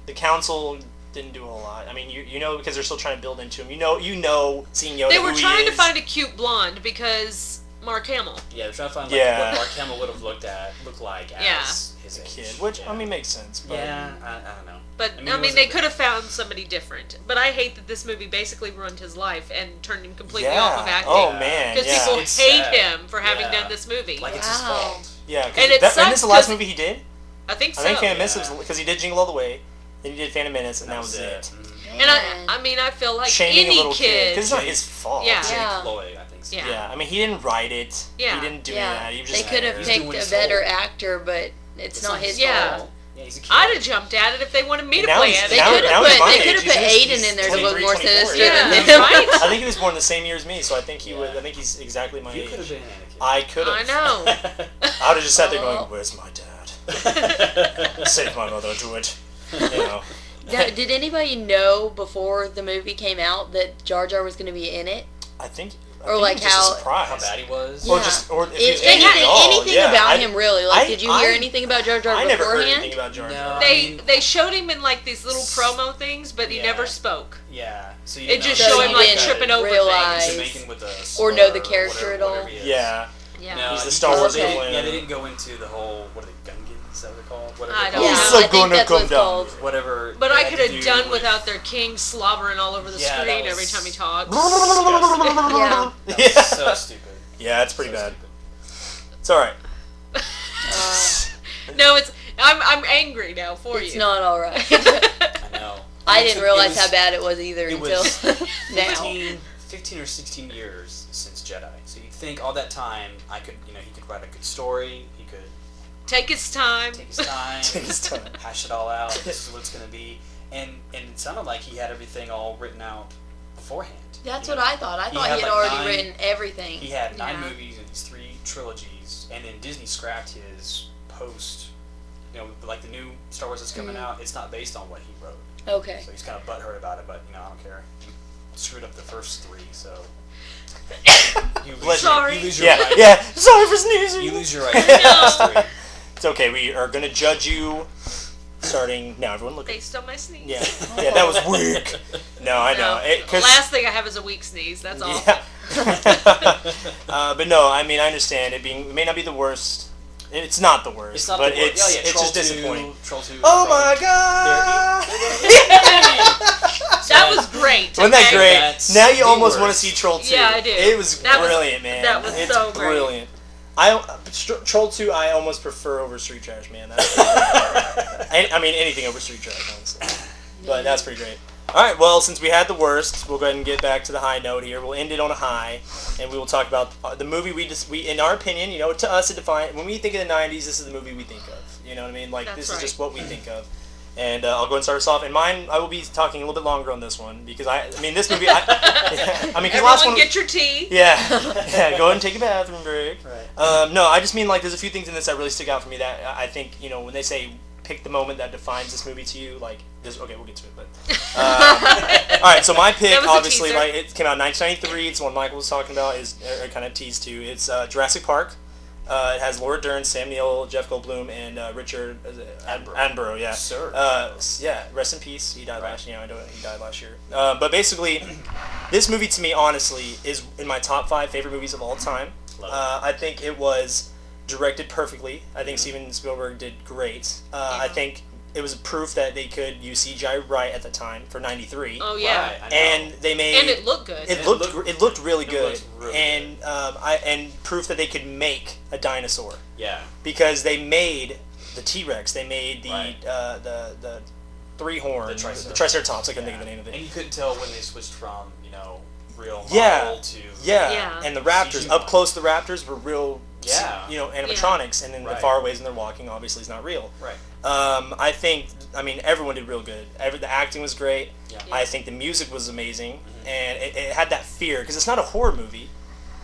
the council didn't do a whole lot. I mean, you know, because they're still trying to build into him. You know, seeing Yoda. They were who he trying to is. fidon't a cute blonde because Mark Hamill. Yeah, they're trying to find Yeah. what Mark Hamill would have looked like Yeah. as his age. kid, which yeah. I mean makes sense. But Yeah, I don't know. But I mean, I it mean, wasn't they bad. could have found somebody different. But I hate that this movie basically ruined his life and turned him completely yeah. off of acting. Oh man, Because yeah. people It's hate sad. him for having Yeah. done this movie. Like it's his Wow. fault. Yeah, And it and sucks this is the last 'cause- movie he did. I think so. I think Phantom Menace Yeah. was because he did Jingle All the Way, then he did Phantom Menace, and that was it. Mhm. And I mean, I feel like Shaming a any little kid because kid. it's not his fault. Yeah. Jake Yeah. Lloyd, I think. So. Yeah. Yeah, I mean he didn't write it. Yeah. He didn't do Yeah, that. He was they just could have there. He's doing picked what a he's better told. actor, but it's not his Yeah. fault. Yeah, he's a kid. I'd have jumped at it if they wanted me to Now play he's- it. They Now- could now have he's my put age. Aiden He's in there to look 23, more 24. sinister Yeah, than him. right? I think he was born the same year as me, so I think he would. Yeah. I think he's exactly my You age. could have been Anakin. I could have. I know. I would have just sat there Oh. going, "Where's my dad? Save my mother, do it." You know. Now, did anybody know before the movie came out that Jar Jar was going to be in it? I think. Or I think like it was just how- a surprise. How bad he was. Or Yeah. just, or if If he was anything, at all, anything yeah. about him really? Like, did you hear I- anything about Jar Jar I never heard beforehand? anything about Jar Jar. No. They showed him in like these little promo things, but he Yeah. never spoke. Yeah. So you It just So showed you him like didn't tripping over realize- things. Jamaican with a Or know slur the character whatever- at all? whatever he is. Yeah. Yeah. No, He's the he- Star Wars Okay. villain. Yeah, they didn't go into the whole what are they Gungans? Is that what they're called? Whatever. I they're don't Yeah, know. He's called. so I think gonna that's what come it's down. called. Whatever. But they I had could to have do done with- without their king slobbering all over the Yeah, that screen was- every time he talks. Yeah. That was Yeah. so stupid. Yeah, it's pretty So bad. stupid. It's all right. No, I'm angry now for It's you. not all right. I know. I It didn't took- realize it how was- bad it was either it until was now. 15 or 16 years since Jedi. So you'd think all that time he could write a good story. He could Take his time. take his time, Take his time. hash it all out. This is what it's going to be. And it sounded like he had everything all written out beforehand. That's You what know? I thought. I He thought had he had like already 9 written everything. He had 9 Yeah. movies and these 3 trilogies, and then Disney scrapped his post. Like the new Star Wars that's coming out, it's not based on what he wrote. Okay. So he's kind of butthurt about it, but I don't care. You screwed up the first 3, so you Bless you. Sorry. you lose your Yeah, right. yeah. Sorry for sneezing. You lose your right. to the last 3. It's okay. We are gonna judge you starting now. Everyone look. Based on my sneeze. Yeah, yeah. That was weak. No, I know. The last thing I have is a weak sneeze. That's all. Yeah. But no, I mean I understand it may not be the worst. It's not the worst. It's not but the worst. it's Yeah, it's Troll just 2, disappointing. Troll 2. Oh probably- my god! That was great. Wasn't that okay? great? That's Now you the almost want to worst. see Troll 2. Yeah, I do. It was That was- brilliant, man. that was it's so great. brilliant. Troll 2 I almost prefer over Street Trash, man. That's I mean anything over Street Trash, honestly. But that's pretty great. All right, well, since we had the worst, we'll go ahead and get back to the high note here. We'll end it on a high, and we will talk about the movie we in our opinion, to us, it defines, when we think of the 90s, this is the movie we think of. You know what I mean? Like, That's this right. is just what we think of. And I'll go and start us off. And mine, I will be talking a little bit longer on this one, because this movie, because Everyone last one... get your tea. Yeah, yeah. Go ahead and take a bathroom break. Right. No, I just mean like there's a few things in this that really stick out for me that I think when they say pick the moment that defines this movie to you, like this. Okay, we'll get to it. But all right, so my pick, That was a obviously, teaser. like it came out in 1993. It's the one Michael was talking about. Is kind of teased to. It's Jurassic Park. It has Laura Dern, Sam Neill, Jeff Goldblum, and Richard Attenborough. Yeah, Sir. yeah. Rest in peace. He died last. You know, he died last year. But basically, this movie to me, honestly, is in my top 5 favorite movies of all time. I think it was directed perfectly. I think Steven Spielberg did great. I think it was proof that they could use CGI right at the time for '93. Oh yeah. Right, I know. And they made And it looked good. It looked really good, looked really and and proof that they could make a dinosaur Yeah. because they made the T-Rex. They made the Right. the three horn, the Triceratops. Triceratops. I couldn't think of the name of And it. you couldn't tell when they switched from, real model Yeah. to... Yeah, and the raptors CGI. up close. The raptors were real. Yeah. Animatronics, and then the Right. far ways and they're walking obviously is not real. Right. I mean, everyone did real good. The acting was great. Yeah. I think the music was amazing, and it had that fear because it's not a horror movie,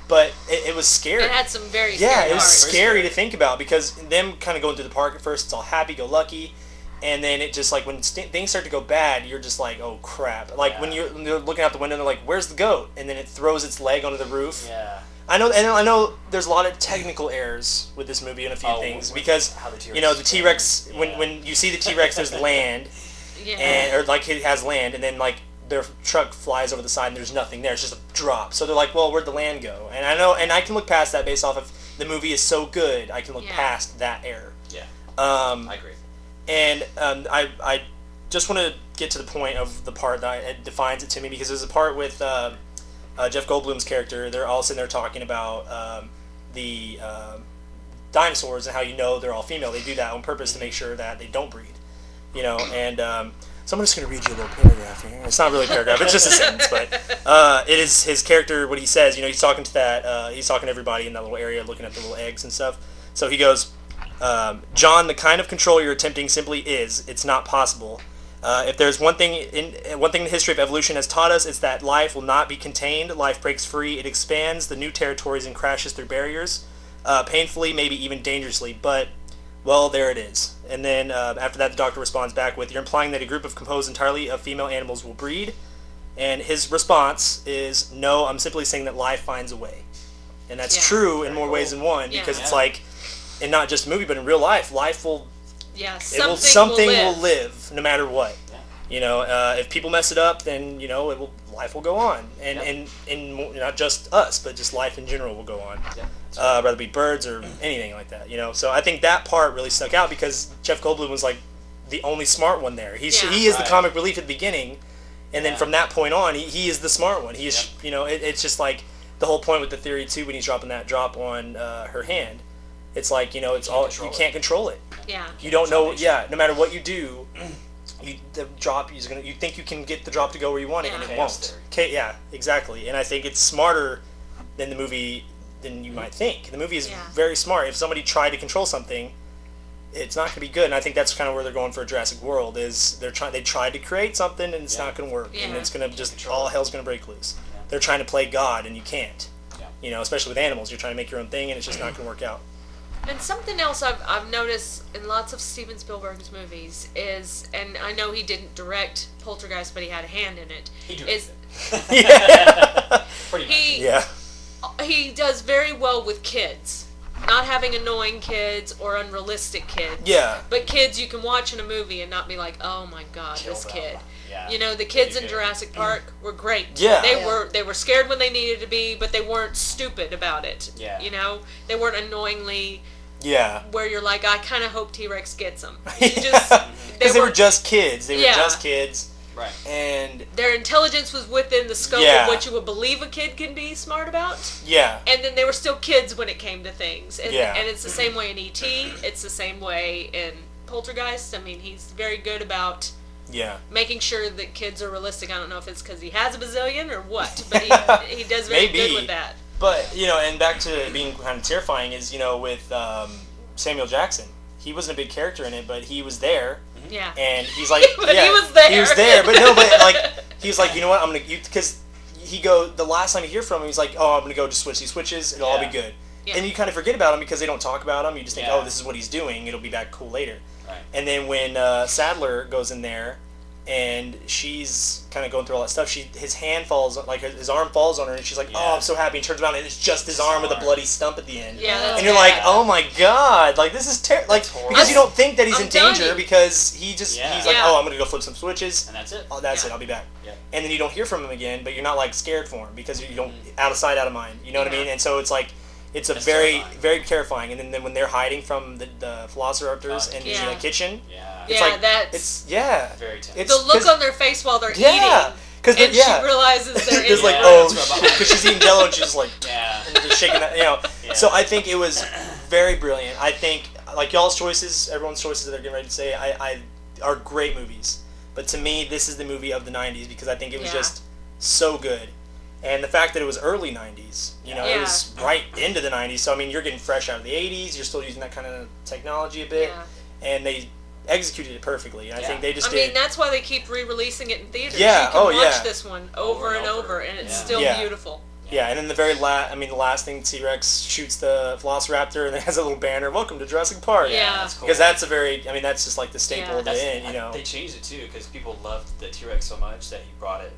but it was scary. It had some very Yeah, scary it was parts. scary to think about because them kind of going through the park at first, it's all happy-go-lucky, and then it just like when things start to go bad, you're just like, oh crap! Like when you're looking out the window, and they're like, "Where's the goat?" And then it throws its leg onto the roof. Yeah. I know there's a lot of technical errors with this movie and a few things because how the T-Rex the T-Rex when you see the T-Rex there's land Yeah. or like it has land and then like their truck flies over the side and there's nothing there, it's just a drop, so they're like, well, where'd the land go? And I know, and I can look past that based off of the movie is so good, I can look past that error. Yeah. I agree. And I just want to get to the point of the part that it defines it to me because there's a part with Jeff Goldblum's character. They're all sitting there talking about the dinosaurs and how they're all female. They do that on purpose to make sure that they don't breed, and so I'm just going to read you a little paragraph here. It's not really a paragraph, it's just a sentence, but it is his character, what he says, he's talking to he's talking to everybody in that little area looking at the little eggs and stuff. So he goes, John, the kind of control you're attempting simply it's not possible. If there's one thing the history of evolution has taught us, it's that life will not be contained. Life breaks free. It expands the new territories and crashes through barriers, painfully, maybe even dangerously. But, well, there it is. And then after that, the doctor responds back with, "You're implying that a group composed entirely of female animals will breed?" And his response is, "No, I'm simply saying that life finds a way." And that's true in more ways than one because it's like, and not just a movie, but in real life, life will. Yeah, Something will will live no matter what. Yeah. If people mess it up, then life will go on, and not just us, but just life in general will go on. Yeah. Whether it be birds or anything like that. So I think that part really stuck out because Jeff Goldblum was like the only smart one there. He is the comic relief at the beginning, and then from that point on, he is the smart one. He is it's just like the whole point with the theory too when he's dropping that drop on her hand. It's like it's all you can't control it. Yeah. You don't know. Yeah. No matter what you do, the drop is gonna. You think you can get the drop to go where you want it, and it won't. Okay. Yeah. Exactly. And I think it's smarter than the movie than you might think. The movie is very smart. If somebody tried to control something, it's not gonna be good. And I think that's kind of where they're going for Jurassic World. Is they tried to create something and it's not gonna work, and it's gonna just all hell's gonna break loose. Yeah. They're trying to play God, and you can't. Yeah. Especially with animals, you're trying to make your own thing, and it's just not gonna work out. And something else I've noticed in lots of Steven Spielberg's movies is, and I know he didn't direct Poltergeist, but he had a hand in it. He is Pretty much. He does very well with kids. Not having annoying kids or unrealistic kids. Yeah. But kids you can watch in a movie and not be like, oh my god, this kid. Yeah. The kids in Jurassic Park were great. Yeah. They were scared when they needed to be, but they weren't stupid about it. Yeah. They weren't annoyingly. Yeah. Where you're like, I kind of hope T-Rex gets them. Because they were just kids. They were just kids. Right. And their intelligence was within the scope of what you would believe a kid can be smart about. Yeah. And then they were still kids when it came to things. And, yeah. And it's the same way in E.T. It's the same way in Poltergeist. I mean, he's very good about making sure that kids are realistic. I don't know if it's because he has a bazillion or what, but he does very good with that. But, and back to it being kind of terrifying is, with Samuel Jackson. He wasn't a big character in it, but he was there. Yeah. And he's like, he was there. He was there, but no, but like, he was like, you know what, I'm going to, because the last time you hear from him, he's like, oh, I'm going to go just switch these switches, it'll all be good. Yeah. And you kind of forget about him because they don't talk about him. You just think, oh, this is what he's doing, it'll be back cool later. Right. And then when Sadler goes in there, and she's kind of going through all that stuff, his hand falls, like his arm falls on her, and she's like, "Oh, I'm so happy." And turns around, and it's just his arm with a bloody stump at the end. Yeah, that's and you're like, "Oh my god!" Like this is terrible. Like because you don't think that he's in danger because he's like, "Oh, I'm gonna go flip some switches," and that's it. Oh, that's it. I'll be back. Yeah. And then you don't hear from him again, but you're not like scared for him because you don't out of sight, out of mind. You know what I mean? And so it's like. It's a very, terrifying. very terrifying. And then when they're hiding from the velociraptors in the kitchen, it's like that's very tense. It's, the look on their face while they're eating. Because and she realizes they're There's eating. like, oh, because she's eating Jello and she's just like, and just shaking that, Yeah. So I think it was very brilliant. I think like y'all's choices, everyone's choices that they're getting ready to say, I are great movies. But to me, this is the movie of the '90s because I think it was just so good. And the fact that it was early 90s, it was right into the 90s. So, I mean, you're getting fresh out of the 80s. You're still using that kind of technology a bit. Yeah. And they executed it perfectly. I think they just did. I mean, that's why they keep re-releasing it in theaters. Yeah. You can watch this one over and over, and it's still beautiful. Yeah, and then the last thing, T-Rex shoots the Velociraptor, and it has a little banner, "Welcome to Jurassic Park." Yeah. That's cool. Because that's that's just like the staple of the end, They changed it, too, because people loved the T-Rex so much that he brought it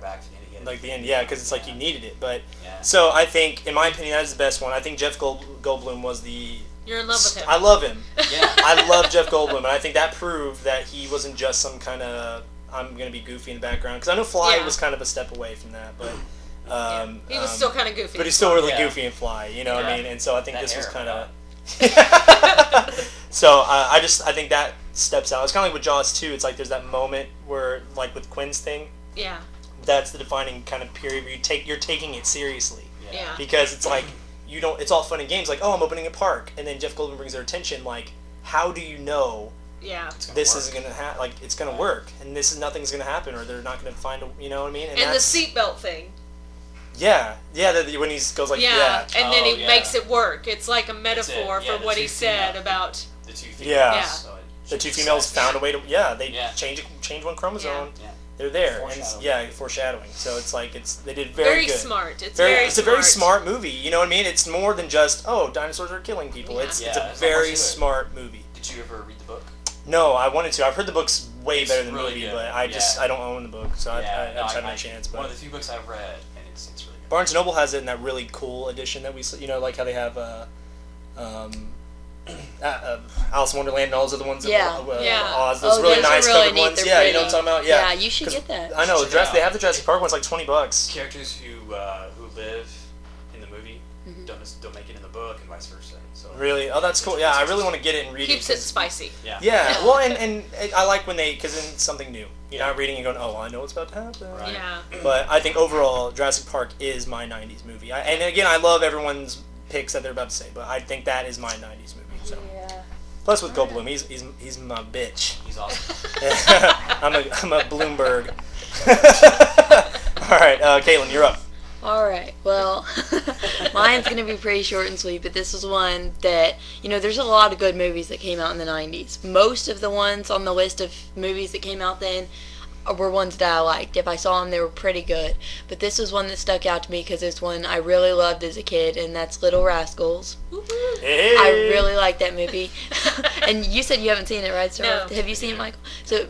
back to the end again. Like the end, because it's like you needed it. But so I think, in my opinion, that is the best one. I think Jeff Goldblum was the. You're in love with him. I love him. Yeah. I love Jeff Goldblum, and I think that proved that he wasn't just some kind of I'm gonna be goofy in the background. Because I know Fly was kind of a step away from that, but. He was still kind of goofy. But he's still really goofy and Fly, you know what I mean? And so I think this was kind of. So I think that steps out. It's kind of like with Jaws too. It's like there's that moment where, like with Quinn's thing. Yeah. That's the defining kind of period where you're taking it seriously. Yeah. Because it's like you don't. It's all fun and games. Like, oh, I'm opening a park, and then Jeff Goldblum brings their attention. Like, how do you know? Yeah. This isn't gonna like it's gonna work, and nothing's gonna happen, or they're not gonna find a. You know what I mean? And the seatbelt thing. Yeah, when he goes like and then he makes it work. It's like a metaphor for what he said about the two females. Yeah, the two females found a way to. Yeah, they change one chromosome. Yeah. They're there, foreshadowing. and foreshadowing. So it's like they did very good. Smart. It's a very smart movie. You know what I mean? It's more than just dinosaurs are killing people. Yeah. It's a very smart movie. Did you ever read the book? No, I wanted to. I've heard the book's way better than the really movie, good. but I don't own the book, so I haven't had my chance. But one of the few books I've read, and it's really good. Barnes & Noble has it in that really cool edition that we, like how they have Alice in Wonderland and all those other ones. Oz, those really nice covered ones. Yeah, you know what I'm talking about? Yeah, you should get that. I know. They have the Jurassic Park one's like $20. Characters who live in the movie don't make it in the book, and vice versa. So really? Oh, that's cool. Yeah, I really want to get it and read it. Keeps it spicy. Yeah. Yeah. Well, and I like when because then it's something new. You're not reading and going, oh, I know what's about to happen. Right. Yeah. But I think overall, Jurassic Park is my 90s movie. And again, I love everyone's picks that they're about to say, but I think that is my 90s movie. So. Yeah. Plus with Goldblum, he's my bitch. He's awesome. I'm a Bloomberg. All right, Caitlin, you're up. All right. Well, mine's going to be pretty short and sweet, but this was one that, there's a lot of good movies that came out in the 90s. Most of the ones on the list of movies that came out then were ones that I liked. If I saw them, they were pretty good. But this was one that stuck out to me because it's one I really loved as a kid, and that's Little Rascals. Hey. I really like that movie. And you said you haven't seen it, right? So no. Have you seen it, Michael?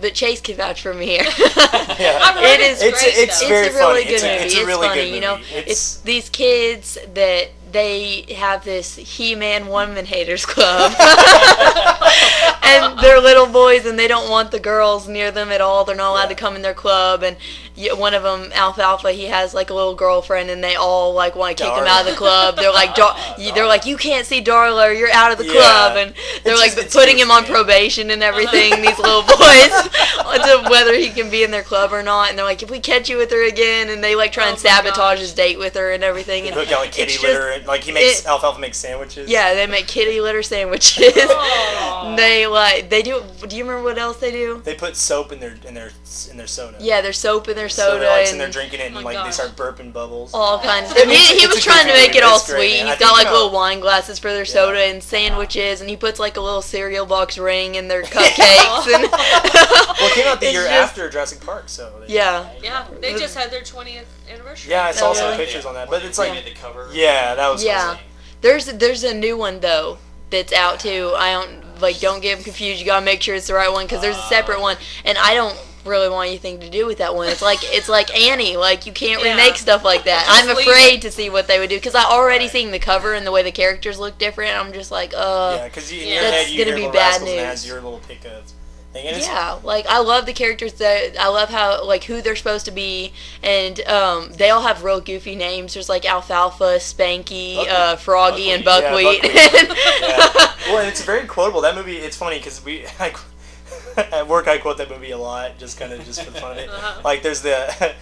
But Chase can vouch for me here. It is. It's a very really funny. good movie. It's a really funny. good movie. It's these kids that they have this He-Man Woman Haters Club. And they're little boys and they don't want the girls near them at all. They're not allowed to come in their club. And one of them, Alfalfa, he has like a little girlfriend and they all like want to kick him out of the club. They're like, you can't see Darla or you're out of the club. And they're putting him on probation and everything, these little boys, to whether he can be in their club or not. And they're like, if we catch you with her again, and they like try and sabotage his date with her and everything. And hook out like kitty litter. Alfalfa makes sandwiches. Yeah, they make kitty litter sandwiches. They do. Do you remember what else they do? They put soap in their soda. Yeah, there's soap in their soda. So and they're drinking it and they start burping bubbles. All kinds. He was trying to make it all sweet. He's got like little wine glasses for their soda and sandwiches, and he puts like a little cereal box ring in their cupcakes. And well, it came out the year after Jurassic Park, so. Yeah, they just had their 20th anniversary. Yeah, I saw some pictures on that, but it's like. The cover. Yeah, that was. Yeah, there's a new one though that's out too. like, don't get them confused. You gotta make sure it's the right one, because there's a separate one, and I don't really want anything to do with that one. It's like Annie. Like, you can't remake stuff like that. I'm afraid to see what they would do, because I already seen the cover and the way the characters look different. I'm just like, yeah, because in your head you hear Little Rascals and has your little pick of thing. And like, I love the characters. That I love how, like, who they're supposed to be, and they all have real goofy names. There's like Alfalfa, Spanky, Froggy, and Buckwheat. Well, and it's very quotable. That movie, it's funny because at work I quote that movie a lot, just for the fun of it. Like, there's the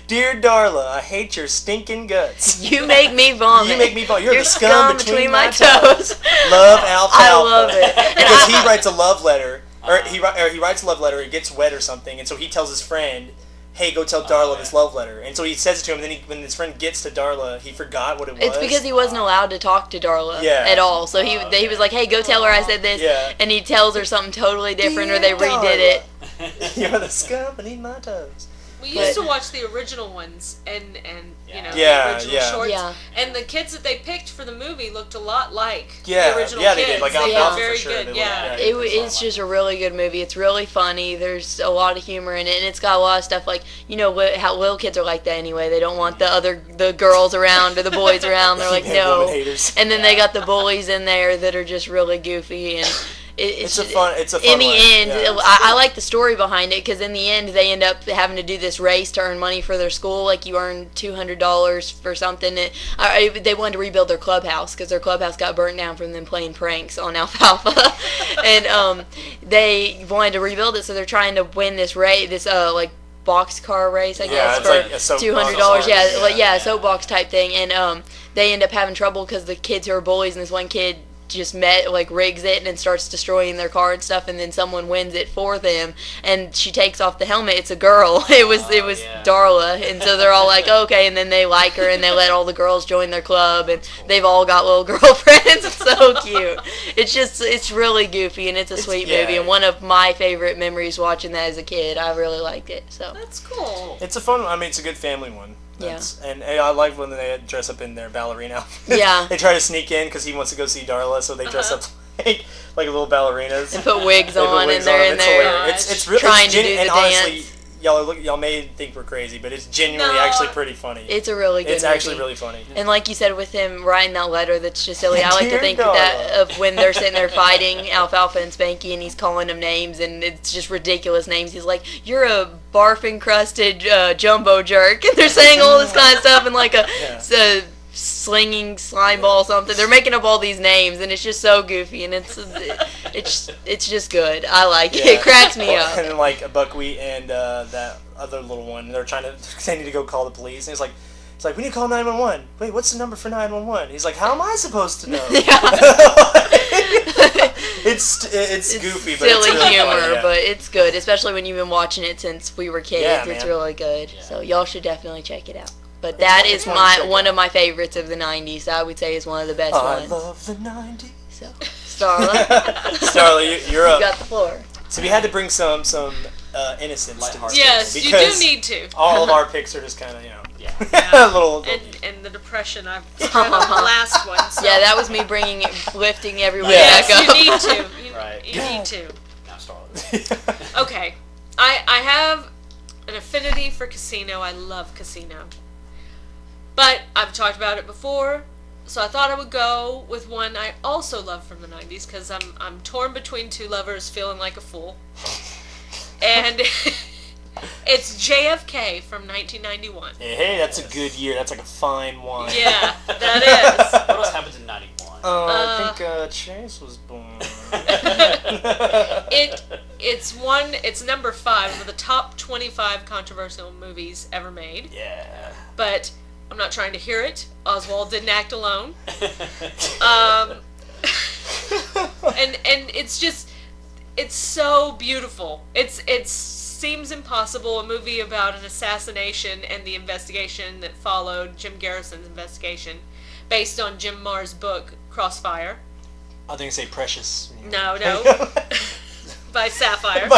Dear Darla, I hate your stinking guts. You make me vomit. You make me vomit. You're the scum between my toes. Love Alfalfa. I love it. Because he writes a love letter, or he writes a love letter, it gets wet or something, and so he tells his friend, hey, go tell Darla this love letter. And so he says it to him, and then when his friend gets to Darla, he forgot what it was. It's because he wasn't allowed to talk to Darla at all. So he was like, hey, go tell her I said this. Yeah. And he tells her something totally different, or they redid it. You're the scum beneath my toes. We used to watch the original ones and you know, the original shorts. Yeah. And the kids that they picked for the movie looked a lot like the kids. original kids. Yeah, they did. Like Alfalfa, very for sure. good. It's just a really good movie. It's really funny. There's a lot of humor in it, and it's got a lot of stuff like, you know, how little kids are like that anyway. They don't want the girls around or the boys around. They're like, no. And then they got the bullies in there that are just really goofy, and it's a fun. In the end, I like the story behind it, because in the end they end up having to do this race to earn money for their school. Like, you earn $200 for something. They wanted to rebuild their clubhouse because their clubhouse got burnt down from them playing pranks on Alfalfa, and they wanted to rebuild it. So they're trying to win this race, like boxcar race, I guess, for $200. A soapbox type thing, and they end up having trouble because the kids who are bullies, and this one kid just rigs it and starts destroying their car and stuff, and then someone wins it for them, and she takes off the helmet. It's a girl. It was Darla, and so they're all like, okay, and then they like her, and they let all the girls join their club, and they've all got little girlfriends. It's so cute. It's really goofy, and it's a sweet movie, and one of my favorite memories watching that as a kid. I really liked it. So that's cool. It's a fun. I mean, it's a good family one. And I like when they dress up in their ballerina outfits. Yeah. They try to sneak in because he wants to go see Darla, so they dress up like little ballerinas. And put wigs on, and they're in there. It's really trying to do the honestly, dance. Y'all may think we're crazy, but it's genuinely actually pretty funny. It's a really good movie. Actually really funny. And like you said, with him writing that letter that's just silly, I like to think of when they're sitting there fighting Alfalfa and Spanky, and he's calling them names, and it's just ridiculous names. He's like, you're a barf-encrusted jumbo jerk, and they're saying all this kind of stuff in like a slinging slime ball or something. They're making up all these names, and it's just so goofy, and it's just good. I like it. It cracks me up. And then like Buckwheat and that other little one, they need to go call the police, and it's like we need to call 911. Wait, what's the number for 911? He's like, how am I supposed to know? It's goofy, but silly it's really humor, funny, but it's good, especially when you've been watching it since we were kids. Yeah, it's man. really good. Yeah. So y'all should definitely check it out. But that is one of my favorites of the 90s. I would say is one of the best ones. I love the 90s. So, Starla. Starla, you're up. You got the floor. So we had to bring some innocence to this. Yes, you do need to. All of our picks are just kind of, a little. And the depression I've had on the last one. So. Yeah, that was me lifting everyone back up. You need to. You need to. Now Starla. Okay, I have an affinity for Casino. I love Casino. But I've talked about it before, so I thought I would go with one I also love from the 90s, because I'm torn between two lovers feeling like a fool. And it's JFK from 1991. Hey, that's a good year. That's like a fine wine. Yeah, that is. What else happened in 91? I think Chase was born. It's number 5 of the top 25 controversial movies ever made. Yeah. But I'm not trying to hear it. Oswald didn't act alone. And it's so beautiful. It seems impossible. A movie about an assassination and the investigation that followed, Jim Garrison's investigation, based on Jim Marr's book Crossfire. I think say Precious. No. By Sapphire.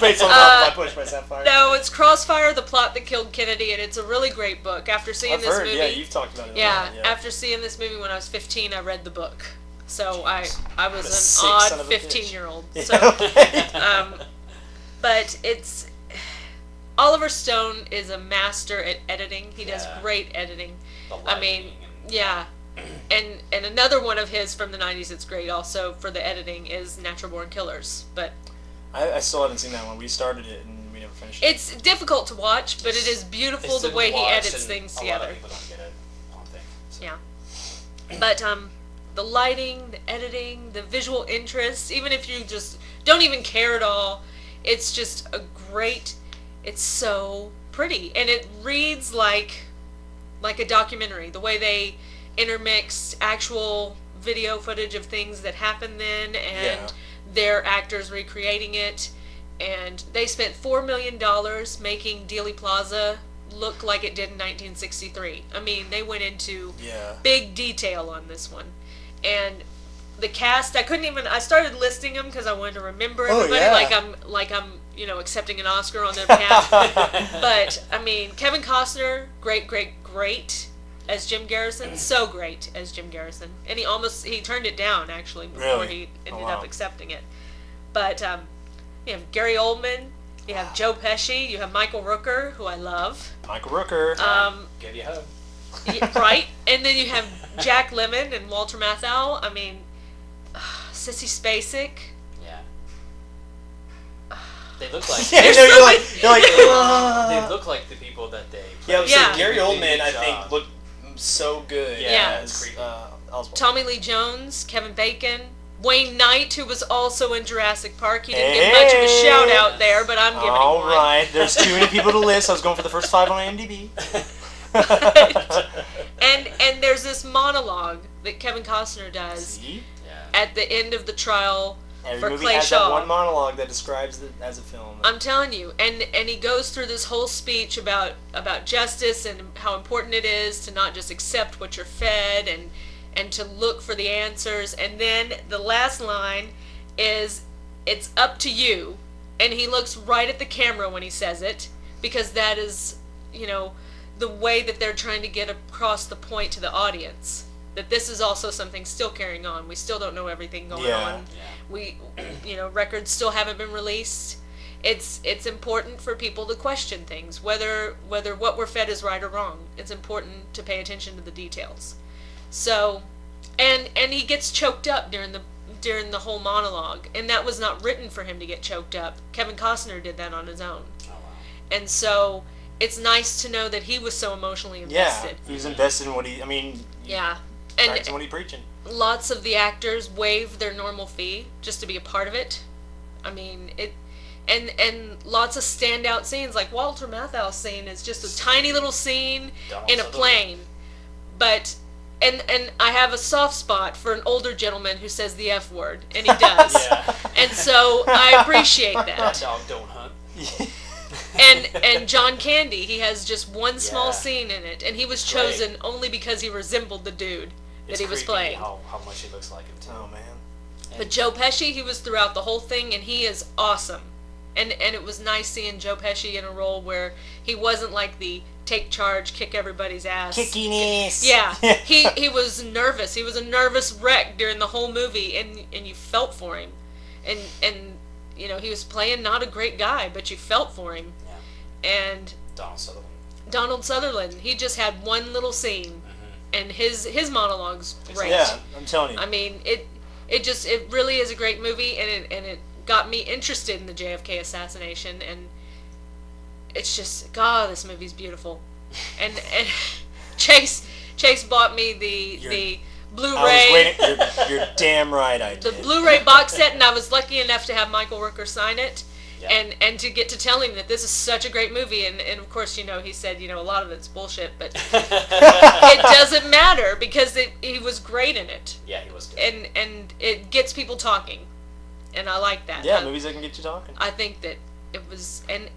Based on my push by Sapphire. No, it's Crossfire, The Plot That Killed Kennedy, and it's a really great book. After seeing this movie... Yeah, you've talked about it. Yeah, after seeing this movie when I was 15, I read the book. So Jeez. I What a was sick an son odd of a bitch. 15-year-old. Yeah, So, okay. but it's Oliver Stone is a master at editing. He does Yeah. great editing. The I mean, lighting and- yeah. And another one of his from the 90s that's great also for the editing is Natural Born Killers. But I still haven't seen that one. We started it and we never finished it. it's difficult to watch, but it is beautiful It's the way he watch, edits and things a together. lot of people don't get it on thing. So. Yeah. But the lighting, the editing, the visual interest, even if you just don't even care at all, it's just a great, it's so pretty. And it reads like a documentary. The way they intermixed actual video footage of things that happened then and Yeah. their actors recreating it. And they spent $4 million making Dealey Plaza look like it did in 1963. I mean, they went into Yeah. big detail on this one. And the cast, I started listing them because I wanted to remember Oh, everybody yeah. like I'm accepting an Oscar on their behalf. But I mean, Kevin Costner, great as Jim Garrison, so great as Jim Garrison. And he turned it down actually before Really? he ended Oh, wow. up accepting it. But you have Gary Oldman, you have Joe Pesci, you have Michael Rooker, who I love. Michael Rooker. Give you a hug. Right? And then you have Jack Lemmon and Walter Matthau. I mean, Sissy Spacek. Yeah. They look like yeah, no, you're like, they look like the people that they. yeah, I was Yeah. saying, Gary They did a Oldman, good I job. think, looked so good Yeah. as Creepy. Oswald. Tommy Lee Jones, Kevin Bacon, Wayne Knight, who was also in Jurassic Park. He didn't get much of a Hey. shout out there, but I'm giving him All one. right, there's too many people to list. I was going for the first 5 on IMDb. And there's this monologue that Kevin Costner does See? Yeah. at the end of the trial Every for movie Clay has Shaw. that one monologue that describes it as a film. I'm telling you, and he goes through this whole speech about justice and how important it is to not just accept what you're fed and to look for the answers. And then the last line is, "It's up to you," and he looks right at the camera when he says it, because that is, the way that they're trying to get across the point to the audience. That this is also something still carrying on. We still don't know everything going Yeah. on. We, records still haven't been released. It's important for people to question things, whether what we're fed is right or wrong. It's important to pay attention to the details. So, and he gets choked up during the whole monologue, and that was not written for him to get choked up. Kevin Costner did that on his own. Oh wow. And so it's nice to know that he was so emotionally yeah, invested. he was invested in what Yeah. practicing And what he preaching. lots of the actors waived their normal fee just to be a part of it. I mean, and lots of standout scenes, like Walter Matthau's scene is just a tiny little scene Donald in a Sutherland. plane. But and I have a soft spot for an older gentleman who says the F word, and he does. Yeah. And so I appreciate That that. dog don't hunt. And John Candy, he has just one small Yeah. scene in it, and he was It's great. chosen only because he resembled the dude that It's he was creepy playing. How much he looks like him too. Oh man. But Joe Pesci, he was throughout the whole thing, and he is awesome. And it was nice seeing Joe Pesci in a role where he wasn't like the take charge, kick everybody's ass. Kickiness. Yeah, he was nervous. He was a nervous wreck during the whole movie, and you felt for him, and he was playing not a great guy, but you felt for him. Yeah. And Donald Sutherland, he just had one little scene, and his monologue's great. Yeah, I'm telling you. I mean, it really is a great movie, and it got me interested in the JFK assassination, and it's just, God, this movie's beautiful. And Chase bought me the Blu-ray. I was waiting. You're damn right I The did. Blu-ray box set, and I was lucky enough to have Michael Rooker sign it, Yeah. and to get to tell him that this is such a great movie, and of course, he said, a lot of it's bullshit, but it doesn't matter, because he was great in it, Yeah, he was good. and it gets people talking, and I like that. Yeah, movies that can get you talking. I think that it was, and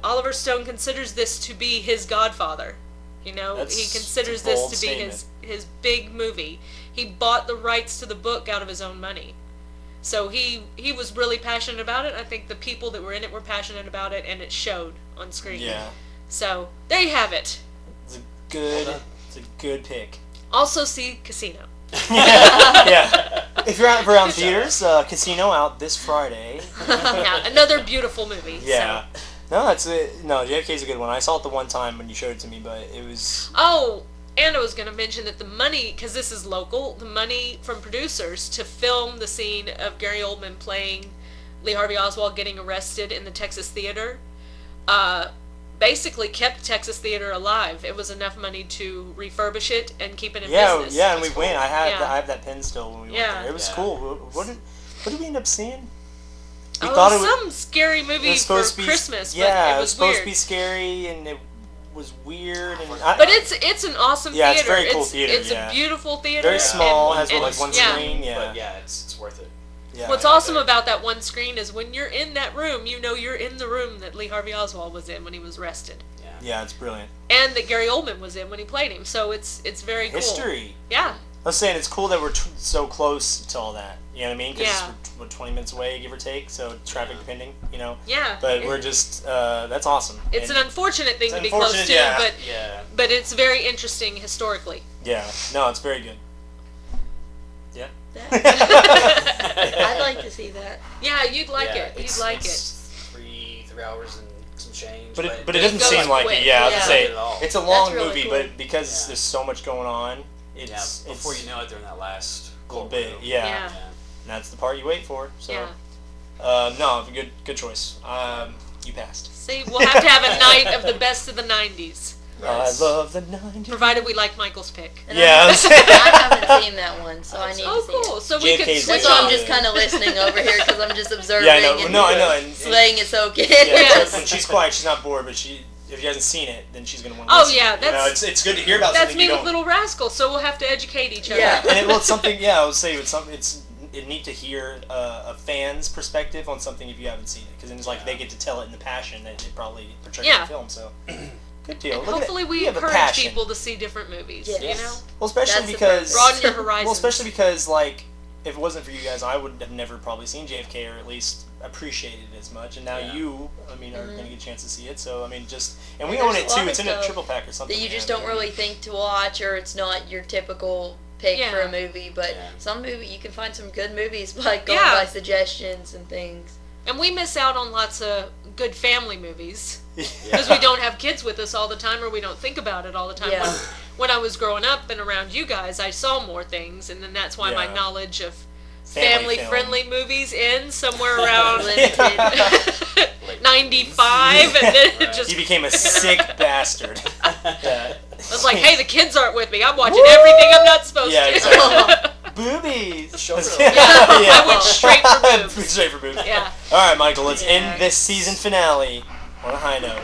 Oliver Stone considers this to be his Godfather. He That's considers a bold this to be statement. his big movie. He bought the rights to the book out of his own money. So he was really passionate about it. I think the people that were in it were passionate about it, and it showed on screen. Yeah, So there you have it. it's a Well done. good pick. Also see Casino. Yeah. If you're out around theaters, Casino out this Friday. Yeah, another beautiful movie. Yeah. So. No, that's it. No, JFK's a good one. I saw it the one time when you showed it to me, but it was... Oh, and I was going to mention that the money, because this is local, the money from producers to film the scene of Gary Oldman playing Lee Harvey Oswald getting arrested in the Texas theater, basically kept Texas theater alive. It was enough money to refurbish it and keep it in business. Yeah, and we That's went. cool. I have that pin still when we went Yeah. there. It was Yeah. cool. What did we end up seeing? We Some scary movie it was for supposed to be Christmas, but yeah, it was supposed weird. to be scary and it was weird and But it's an awesome Yeah, theater. it's very cool theater, It's yeah. a beautiful theater. very small, and- has and- like one yeah. screen. Yeah, But yeah, it's worth it. yeah. What's Yeah, awesome there. about that one screen is when you're in that room, you know you're in the room that Lee Harvey Oswald was in when he was arrested, Yeah. Yeah, it's brilliant. and that Gary Oldman was in when he played him. So it's very cool. History. Yeah, I was saying it's cool that we're so close to all that. You know what I mean? Because Yeah. we're 20 minutes away, give or take. So traffic depending, you know. yeah. But we're just that's awesome. It's And- an unfortunate thing It's to be close unfortunate, to, yeah. Yeah. but it's very interesting historically. yeah. No, it's very good. Yeah. I'd like to see that. Yeah, you'd like Yeah, it. You'd it's- like it. it's 3 hours and some change. But it it doesn't goes seem like quick. it. Yeah, I was Yeah. gonna say Not at all. it's a long really movie, cool. but because Yeah. there's so much going on, yeah, it's before you know it, they're in that last little courtroom. bit. Yeah. Yeah. And that's the part you wait for. So, Yeah. no, good choice. You passed. See, we'll have to have a night of the best of the 90s, I love the 90s. provided we like Michael's pick. And Yeah. I haven't seen that one, so I need Oh, to see it. cool. So we could JFK's switch That's why I'm off. just kind of listening over here because I'm just observing Yeah, I know. and No, I know. And, slaying it so good. yeah, Yes. when she's quiet, she's not bored, but if she hasn't seen it, then she's gonna want to Oh, listen. yeah, You know, that's- it's good to hear about That's something me you with don't. Little Rascal, so we'll have to educate each other. Yeah. And it's something. Yeah, I would say it's something. It's neat to hear a fan's perspective on something if you haven't seen it, because then it's like Yeah. they get to tell it in the passion that it probably portrays Yeah. in the film. So good deal. And Look at hopefully it. we You have a encourage passion. people to see different movies, Yes. you know? Well, especially That's the because purpose. Broaden your horizons. Well, especially because like if it wasn't for you guys, I would have never probably seen JFK or at least appreciated it as much. And now Yeah. you, I mean, are Mm-hmm. gonna get a chance to see it. So I mean, and we And own there's it a lot too. of It's in a stuff triple pack or something. that you just man. don't really think to watch, or it's not your typical pick Yeah. for a movie. But Yeah. some movie you can find some good movies by going Yeah. by suggestions and things. And we miss out on lots of good family movies Yeah. because we don't have kids with us all the time, or we don't think about it all the time. Yeah. When I was growing up and around you guys, I saw more things, and then that's why my Yeah. knowledge of Family family-friendly movies ends somewhere around Limited. 95, and then it Right. just He became a sick bastard. Yeah. I was like, hey, the kids aren't with me. I'm watching everything I'm not supposed Yeah, to. exactly. Boobies. Showgirl. Yeah. I went straight for boobs. Straight for boobs. Yeah. All right, Michael. Let's Yeah. end this season finale on a high note.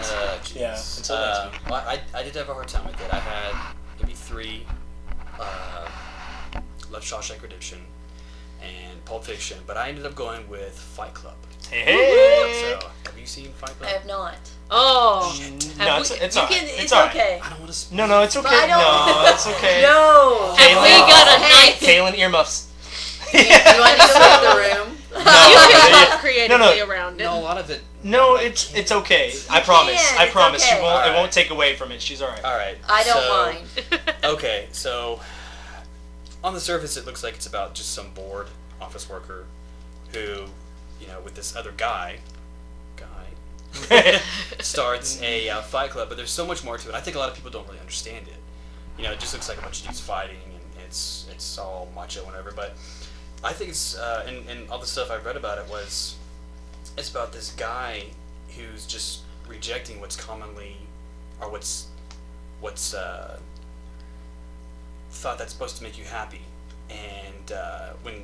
Jeez. Yeah, until next week. Well, I did have a hard time with it. I had maybe 3. Love Shawshank Redemption and Pulp Fiction, but I ended up going with Fight Club. Hey. So, have you seen Fight I Club? have not. Oh. No, Have it's we- it's You all right. can. It's all right. okay. I don't want to. No, it's okay. But I don't- No, it's okay. No. Have we got a night? Kaylin earmuffs. You want to go to the room? You No, can yeah. work creatively around it. No, a lot of it. No, it's okay. I promise. can, I it's promise. okay. She won't. It Alright. won't take away from it. She's all right. All right. I don't so- mind. Okay, so on the surface, it looks like it's about just some bored office worker who, with this other guy, starts a fight club. But there's so much more to it. I think a lot of people don't really understand it. It just looks like a bunch of dudes fighting, and it's all macho, whatever. But I think it's and all the stuff I've read about it was it's about this guy who's just rejecting what's commonly or what's thought that's supposed to make you happy, and when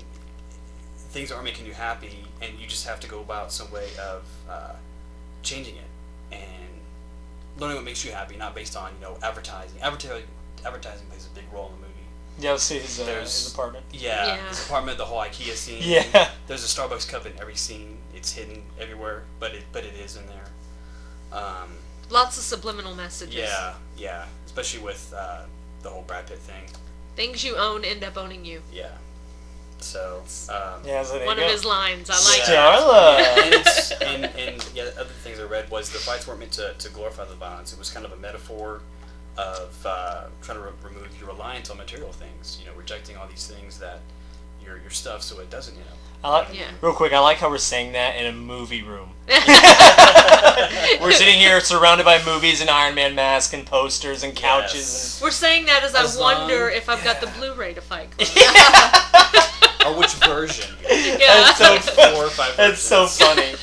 things aren't making you happy, and you just have to go about some way of changing it and learning what makes you happy, not based on advertising. Advertising plays a big role in the movie. Yeah, let's see his There's- apartment. Yeah, Yeah. his apartment, the whole IKEA scene. Yeah. There's a Starbucks cup in every scene. It's hidden everywhere, but it is in there. Lots of subliminal messages. Yeah, especially with the whole Brad Pitt thing. Things you own end up owning you. Yeah. So. Yeah, so there One you of go. his lines. I like Starla. And it's and yeah, other things I read was the fights weren't meant to glorify the violence. It was kind of a metaphor trying to remove your reliance on material things. Rejecting all these things that your stuff, so it doesn't. Real quick, I like how we're saying that in a movie room. We're sitting here surrounded by movies and Iron Man masks and posters and couches. Yes. We're saying that as I wonder if I've got the Blu-ray to Fight Club. Or which version? Yeah. That's so funny. 4 or 5 That's so funny.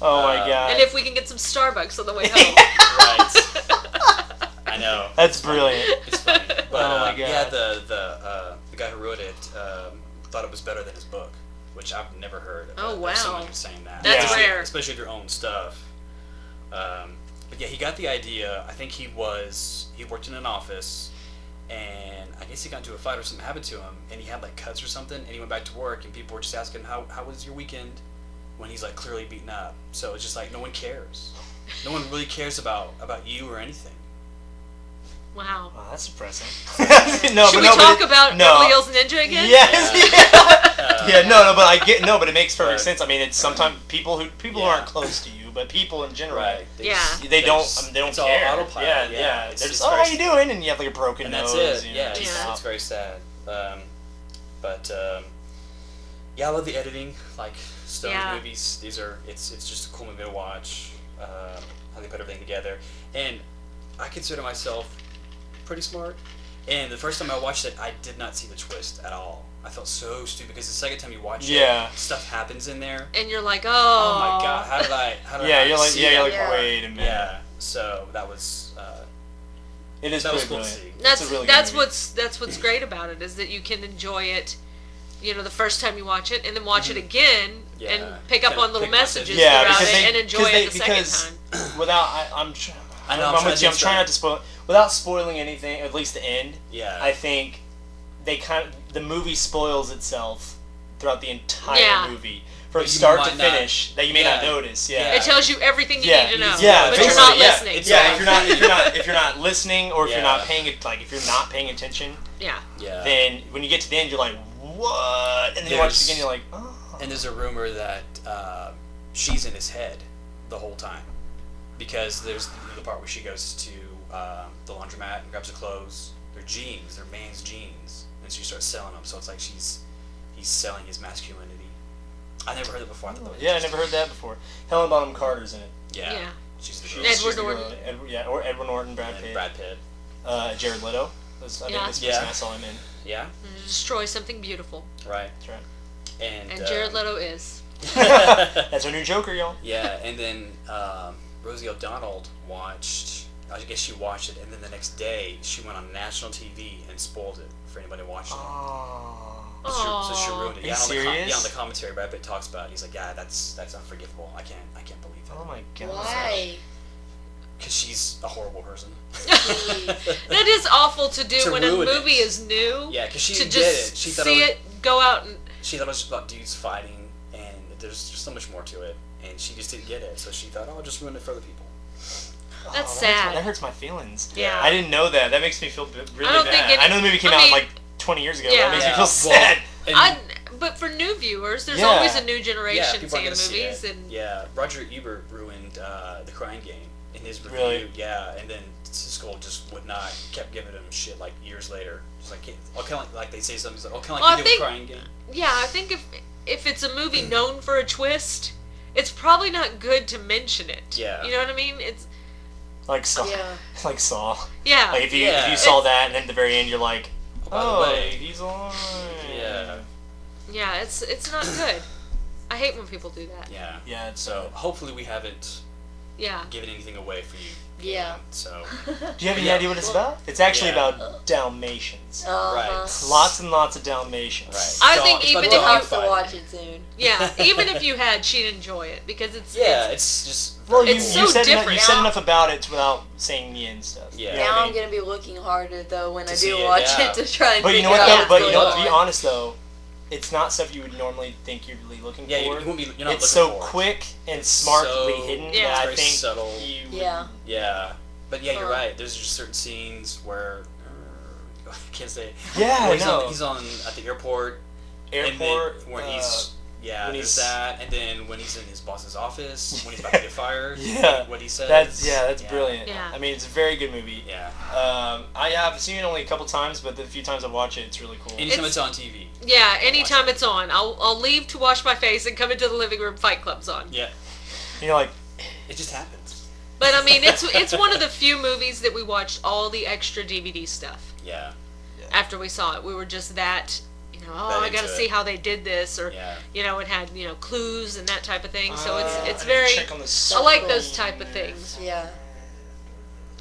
Oh my god. And if we can get some Starbucks on the way home. Right. I know. That's brilliant. It's funny. But, Oh my god. Yeah, the guy who wrote it thought it was better than his book, which I've never heard of. Oh, wow. Someone who's saying that. That's Yeah. rare. Especially their own stuff. But yeah, he got the idea. I think he worked in an office, and I guess he got into a fight or something happened to him, and he had like cuts or something, and he went back to work, and people were just asking, how was your weekend? When he's like clearly beaten up. So it's just like no one cares. No one really cares about you or anything. Wow. Wow, that's depressing. Should we talk about Beverly Hills Ninja again? Yes. But it makes perfect sense. I mean, it's sometimes people who aren't close to you, but people in general, Right. they don't it's care. all autopilot. Yeah. It's They're just, very how you doing? And you have like a broken and nose. that's it. You Yeah, know, it's very sad. Yeah, I love the editing. Like Stone's movies, it's just a cool movie to watch. How they put everything together, and I consider myself pretty smart. And the first time I watched it, I did not see the twist at all. I felt so stupid because the second time you watch it, stuff happens in there. And you're like, Oh my god, how did I you're like, see you're that? like, wait a minute. Yeah, so that was It is that was pretty cool to brilliant. see. that's It's a really that's good movie. what's great about it is that you can enjoy it, the first time you watch it, and then watch it again Yeah. and pick up Kinda on little pick messages Yeah, throughout because it they- and enjoy it the second because time. Without, I'm with you. I'm trying not to spoil. Without spoiling anything, at least the end. Yeah. I think the movie spoils itself throughout the entire movie from But you start to might not- finish that you may not notice. Yeah. It tells you everything you need to know, Yeah, but you're not basically, listening. It's Yeah, so- if you're not listening, or if you're Yeah. not paying it, like if you're not paying attention, Yeah. then when you get to the end, you're like, what? And then you watch it again, you're like, oh. And there's a rumor that she's in his head the whole time, because there's the part where she goes to the laundromat and grabs her clothes. They're jeans, they're man's jeans, and she starts selling them. So it's like he's selling his masculinity. I never heard it before. Yeah, I never heard that before. Helen Bonham Carter's in it. Yeah. Yeah. She's the She's Edward the girl. Norton. Or Edward Norton, Brad and Pitt. Brad Pitt. Jared Leto. I think that's the person I saw him in. Yeah. Destroy something beautiful. Right. That's right. And Jared Leto is. That's our new Joker, y'all. Yeah, and then Rosie O'Donnell watched. I guess she watched it, and then the next day she went on national TV and spoiled it for anybody watching it. So she ruined it. Are you serious? On the commentary, Brad Pitt talks about it. He's like, yeah, that's unforgivable. I can't believe that. Oh my god. Why? Because she's a horrible person. That is awful to do To when a ruin it. movie is new. Yeah, because she to didn't just get it. She thought see it go out and she thought it was just about dudes fighting, and there's just so much more to it. And she just didn't get it, so she thought, oh, I'll just ruin it for other people. That's Oh, sad. That hurts my feelings. Yeah. I didn't know that. That makes me feel really I don't bad. think I know the movie came I out mean, like 20 years ago. yeah. But it makes me Yeah, feel well, sad. and but for new viewers, there's Yeah. always a new yeah, generation people are seeing gonna see movies, it. and Yeah, Roger Ebert ruined The Crying Game in his review. Really? Yeah, and then Siskel just would not, kept giving him shit like years later. Just like, kind of like they say something, he's like, oh, kind of Well, like I you did think- with Crying Game. yeah, I think if it's a movie known for a twist, it's probably not good to mention it. Yeah. You know what I mean? It's Like Saw. Yeah. Like Saw. yeah. Like if you Yeah. saw that and then at the very end you're like, By the way, he's alive. yeah, Yeah, it's not good. I hate when people do that. yeah. Yeah, it's So hopefully we haven't Yeah. given anything away for you. Yeah. So Do you have any Yeah. idea what it's about? It's actually Yeah. about Dalmatians. right, Lots and lots of Dalmatians. right. I So think it's about even the if We'll you- have to fighting. watch it soon. Yeah, even if you had, she'd enjoy it because it's Yeah, it's just Well, you, It's you so said enough, different. you said enough about it without saying the end stuff. Yeah. You know Now what I I'm mean? gonna be looking harder though when I see do it, watch yeah. it to try and But you figure know what out though? what's But you going know, to be on. honest though, it's not stuff you would normally think you're really looking Yeah, for. you won't be. You're not It's looking so for it. quick and It's smartly so- hidden Yeah. that I Very think subtle. you would- Yeah. Yeah, but yeah, you're Uh. right. There's just certain scenes where I can't say. Yeah, Where I know. he's on at the airport. Airport. And then where he's Yeah, When there's he's- that, and then when he's in his boss's office, when he's about to get fired, Yeah. what he says. That's brilliant. Yeah. I mean, it's a very good movie. Yeah. I've seen it only a couple times, but the few times I watch it, it's really cool. Anytime it's on TV. Yeah, anytime it's on, I'll leave to wash my face and come into the living room. Fight Club's on. Yeah. You're like, It just happens. But I mean, it's one of the few movies that we watched all the extra DVD stuff Yeah. after we saw it. We were just that, That I got to into see it. how they did this, or Yeah. It had clues and that type of thing. So I it's didn't very. check on the I like those type of things. Yeah.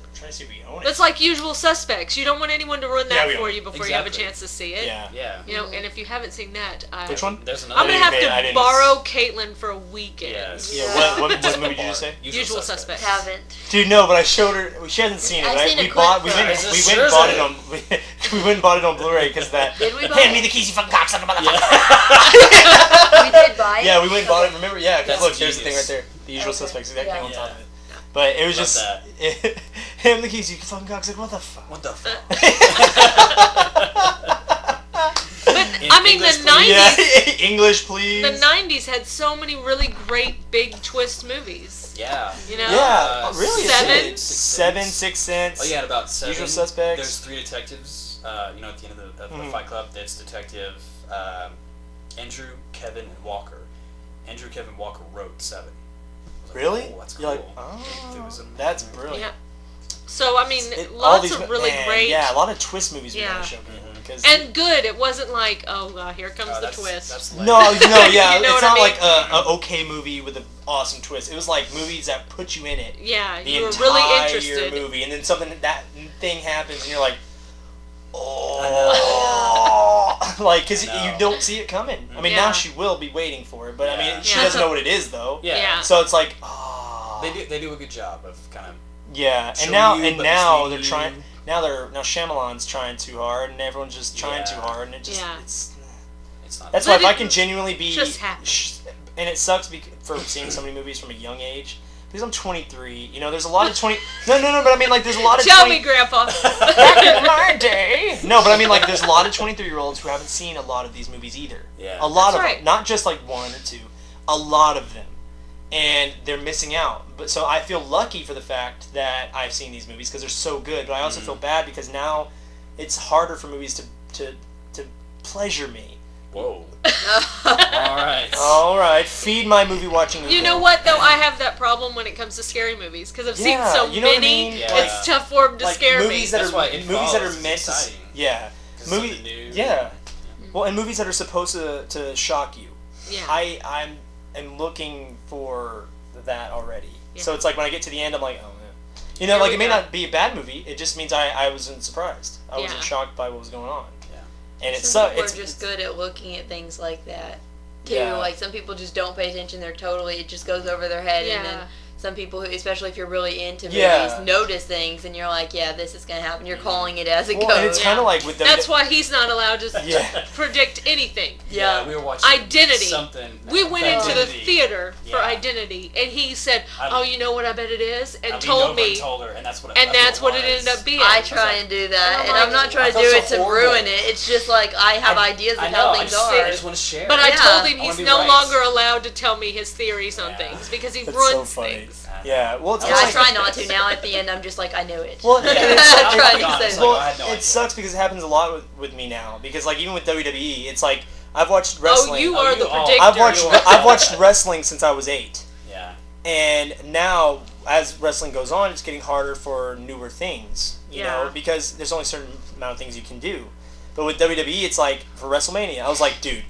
I'm trying to see if we own it. It's like Usual Suspects. You don't want anyone to ruin Yeah, that we for own you it. before you have a Exactly. chance to see it. Yeah. Yeah. And if you haven't seen that, Which one? There's another. I'm gonna have I to didn't- borrow Caitlin for a weekend. Yes. Yeah. Yeah. What movie did you say? Usual Suspects. Haven't. Dude, no, but I showed her. She hasn't seen it. I've Right? seen a We clip bought. We from went. it. We Is went it and bought it seriously? on. We went and bought it on Blu-ray because that. Did we buy Hand it? me the keys, you fucking cocksucker, motherfucker. We did buy it. Yeah, we went and bought it. Remember? Yeah, because That's look, there's the thing right genius. there. The Usual Okay. Suspects. That came on Yeah. top of it. But it was Love just. that. Hand me the keys, you fucking cocksucker. What the fuck? What the fuck? But In I mean, English, the please. 90s. Yeah, English, please. The 90s had so many really great big twist movies. Yeah. Yeah, really? it Seven? did. Seven, Sixth Sense. Oh yeah, about 7. Usual Suspects. There's 3 detectives. At the end of the Mhm. Fight Club, there's Detective Andrew, Kevin, and Walker. Andrew, Kevin, Walker wrote 7. I was like, Really? Oh, that's cool. You're like, It was oh, a- that's brilliant. Yeah. So I mean, All lots these of mo- really man, great. Yeah, a lot of twist movies we Yeah. gotta show people. Cause And good. It wasn't like, here comes the that's, twist. That's lame. no, yeah, You know it's what I not mean? like a okay movie with an awesome twist. It was like movies that put you in it. Yeah, The you were entire really interested. movie, and then that thing happens, and you're like, like, because I know. you don't see it coming. I mean, Yeah. now she will be waiting for it, but I Yeah. mean, she Yeah. doesn't know what it is though. Yeah. Yeah. So it's like, oh. They do a good job of kind of. Yeah, show and now you, and but now mislead they're you. trying. Now Shyamalan's trying too hard, and everyone's just trying too Yeah. hard, and it just Yeah. It's not. That's why But if I it can genuinely be, just happens. and it sucks for seeing so many movies from a young age. Because I'm 23, there's a lot of 20. No, but I mean, like, there's a lot of. Tell 20, me, Grandpa. Back in my day. No, but I mean, like, there's a lot of 23-year-olds who haven't seen a lot of these movies either. Yeah. A lot That's of right. them, not just like 1 or 2, a lot of them, and they're missing out. But so I feel lucky for the fact that I've seen these movies because they're so good. But I also feel bad because now it's harder for movies to pleasure me. Whoa. All right. All right, feed my movie watching. You know what, though? I have that problem when it comes to scary movies because I've seen Yeah, so you know what I many. mean? Yeah. It's tough for them to Like scare movies me. that That's are why it movies that are follows. meant It's to. exciting. Yeah, 'Cause movie. something new. Yeah. Well, and movies that are supposed to shock you. Yeah. I'm looking for that already. Yeah. So it's like when I get to the end, I'm like, oh man. There Like we it may go. not be a bad movie. It just means I wasn't surprised. I wasn't Yeah. shocked by what was going on. Yeah. And it's Some so people it's are just good at looking at things like that too. Yeah. Like some people just don't pay attention. It just goes over their head. And Yeah. then some people who, especially if you're really into movies, Yeah. notice things and you're like, yeah, this is gonna happen. You're calling it as it well, goes. and it's kind of like with That's why he's not allowed to Yeah. predict anything. Yeah. We were watching Identity. something. We went into the Identity. theater for Yeah. Identity, and he said, I- "Oh, you know what I bet it is," and I leaned told over me, and told her, and that's what. and that's what it was. ended up being. I try like- and do that, I'm and I'm like- not trying to I do felt it so to horrible. ruin it. It's just like I have ideas of I know, how I things just, are. I just want to share. But I Yeah. told him I he's wanna be no right. longer allowed to tell me his theories on Yeah. things because he That's so ruins funny. things. Yeah. Well, it's Yeah, kinda I like- try not to. Now at the end, I'm just like, I knew it. Well, Yeah. it's- I'm trying Oh my God, to it's say like, well, I had no it idea. sucks because it happens a lot with me now. Because like even with WWE, it's like I've watched wrestling. Oh, you are the you are. predictor. I've watched wrestling since I was 8. Yeah. And now, as wrestling goes on, it's getting harder for newer things, you know, Yeah. because there's only a certain amount of things you can do. But with WWE, it's like, for WrestleMania, I was like, dude,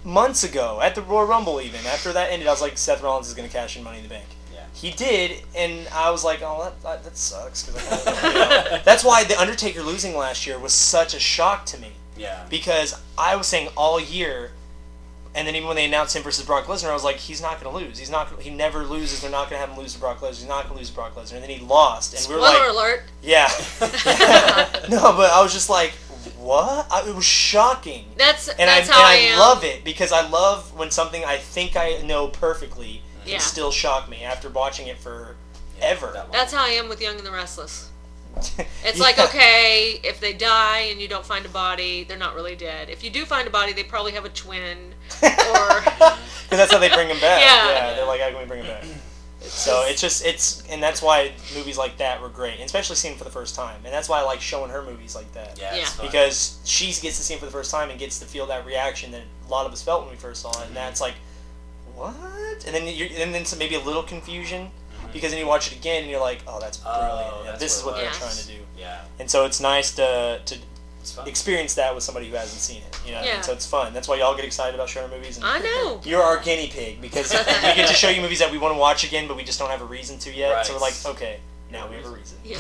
months ago, at the Royal Rumble even, after that ended, I was like, Seth Rollins is going to cash in Money in the Bank. Yeah. He did, and I was like, oh, that sucks. 'Cause I kinda, That's why The Undertaker losing last year was such a shock to me. Yeah. Because I was saying all year, and then even when they announced him versus Brock Lesnar, I was like, he's not going to lose. He never loses. They're not going to have him lose to Brock Lesnar. He's not going to lose to Brock Lesnar. And then he lost. And we were Spoiler like, alert. yeah. No, but I was just like, what? It was shocking. That's And how I I am. love it because I love when something I think I know perfectly Yeah. can still shock me after watching it for ever. That one. That's how I am with Young and the Restless. It's like, okay, if they die and you don't find a body, they're not really dead. If you do find a body, they probably have a twin, or because that's how they bring them back. Yeah. They're like, how can we bring them back? So and that's why movies like that were great, and especially seeing them for the first time. And that's why I like showing her movies like that. Yeah, it's fun. Because she gets to see them for the first time and gets to feel that reaction that a lot of us felt when we first saw it, and that's like, what? And then some, maybe a little confusion, because then you watch it again and you're like, oh, that's brilliant. That's this is what it they're was. trying to do. Yeah. And so it's nice to It's fun. experience that with somebody who hasn't seen it. You know, Yeah. and so it's fun. That's why y'all get excited about showing movies. And I know. you're our guinea pig, because we get to show you movies that we want to watch again, but we just don't have a reason to yet. Right. So we're like, okay, now we have a reason. Yeah.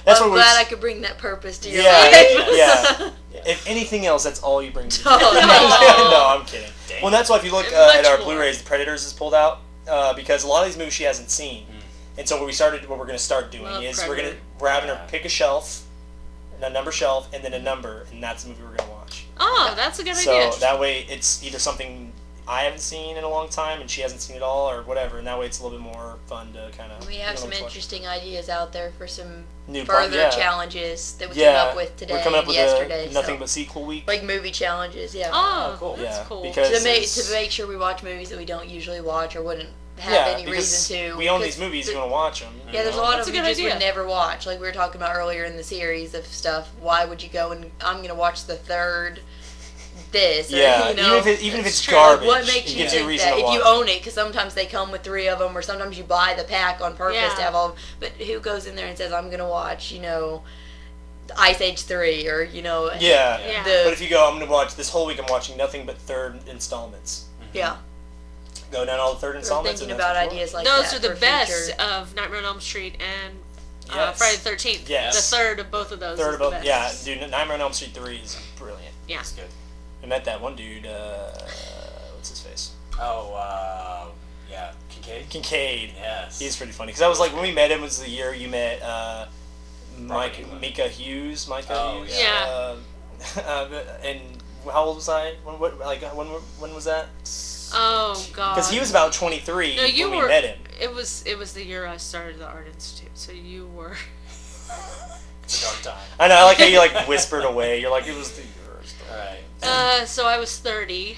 That's I'm what glad we're. I could bring that purpose to your Yeah, life. yeah. If anything else, that's all you bring to the Oh, table. no. No, I'm kidding. Dang. Well, that's why if you look And at our much more. Blu-rays, the Predators is pulled out because a lot of these movies she hasn't seen. And so what we're going to start doing Love is Predator. we're having her Yeah. pick a shelf, a number shelf, and then a number, and that's the movie we're going to watch. Oh, that's a good So idea. that way it's either something I haven't seen in a long time and she hasn't seen it all, or whatever, and that way it's a little bit more fun to kind of. We have some interesting ideas out there for some New further yeah. challenges that we came Yeah, up with today we're coming up and with yesterday. nothing so. but sequel week. Like movie challenges, yeah. Oh, cool. that's Yeah, cool. because- to it's- make sure we watch movies that we don't usually watch or wouldn't have yeah, any because reason to. we own because these movies, the- you want to watch them. Yeah, there's a lot That's of a them good you just idea. would never watch. Like we were talking about earlier in the series of stuff. Why would you go and I'm going to watch the third this? Or, Yeah, you know, even if It's it's true. garbage, what makes it you gives you a think reason that to if watch you it. own it? Because sometimes they come with 3 of them, or sometimes you buy the pack on purpose Yeah. to have all. But who goes in there and says, "I'm going to watch," Ice Age 3, or Yeah. Yeah. But if you go, I'm going to watch this whole week. I'm watching nothing but third installments. yeah, Go down all the third we're installments. thinking and that's about what you ideas like Those that are the for best future. of Nightmare on Elm Street and Yes. Friday the 13th. Yes. The third of both of those Third is about the best. yeah, dude. Nightmare on Elm Street 3 is brilliant. Yeah. That's good. I met that one dude. What's his face? Oh, yeah. Kincaid. Yes. He's pretty funny because I was like, when we met him was the year you met England. Micah Hughes. Oh, yeah. And how old was I? When was that? Oh God. Because he was about 23 No, you when were. we met him. It was the year I started the Art Institute, so you were. It's a dark time. I know. I like how you like whispered away. You're like, it was the year. All right. So I was 30.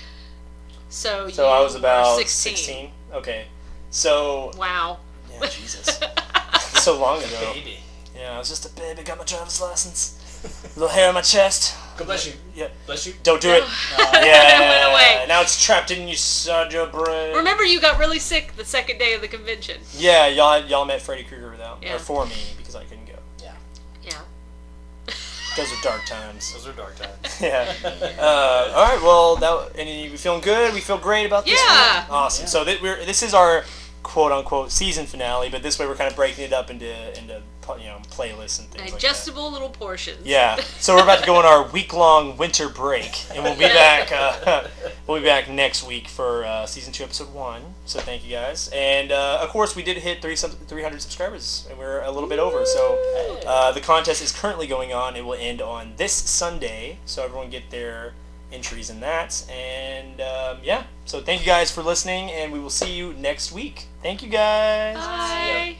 So So I was were about 16. 16. Okay. So Wow. yeah, Jesus, so long ago. Baby. Yeah, I was just a baby. Got my driver's license. Little hair on my chest. God bless you. Yeah. Bless you. Don't do it. It Yeah. went away. Now it's trapped in you, your brain. Remember, you got really sick the second day of the convention. Yeah, y'all met Freddy Krueger without Yeah. or for me because I couldn't go. Yeah. Yeah. Those are dark times. Those are dark times. Yeah. All right. Well, we feeling good. We feel great about this. Yeah. One? Awesome. Yeah. So this is our quote unquote season finale, but this way we're kind of breaking it up into playlists and things like that. Digestible little portions. Yeah. So we're about to go on our week-long winter break, and we'll be back. We'll be back next week for season 2, episode 1. So thank you guys, and of course we did hit 300 subscribers, and we're a little bit over. So the contest is currently going on. It will end on this Sunday, so everyone get their entries in that. And yeah. So thank you guys for listening, and we will see you next week. Thank you guys. Bye.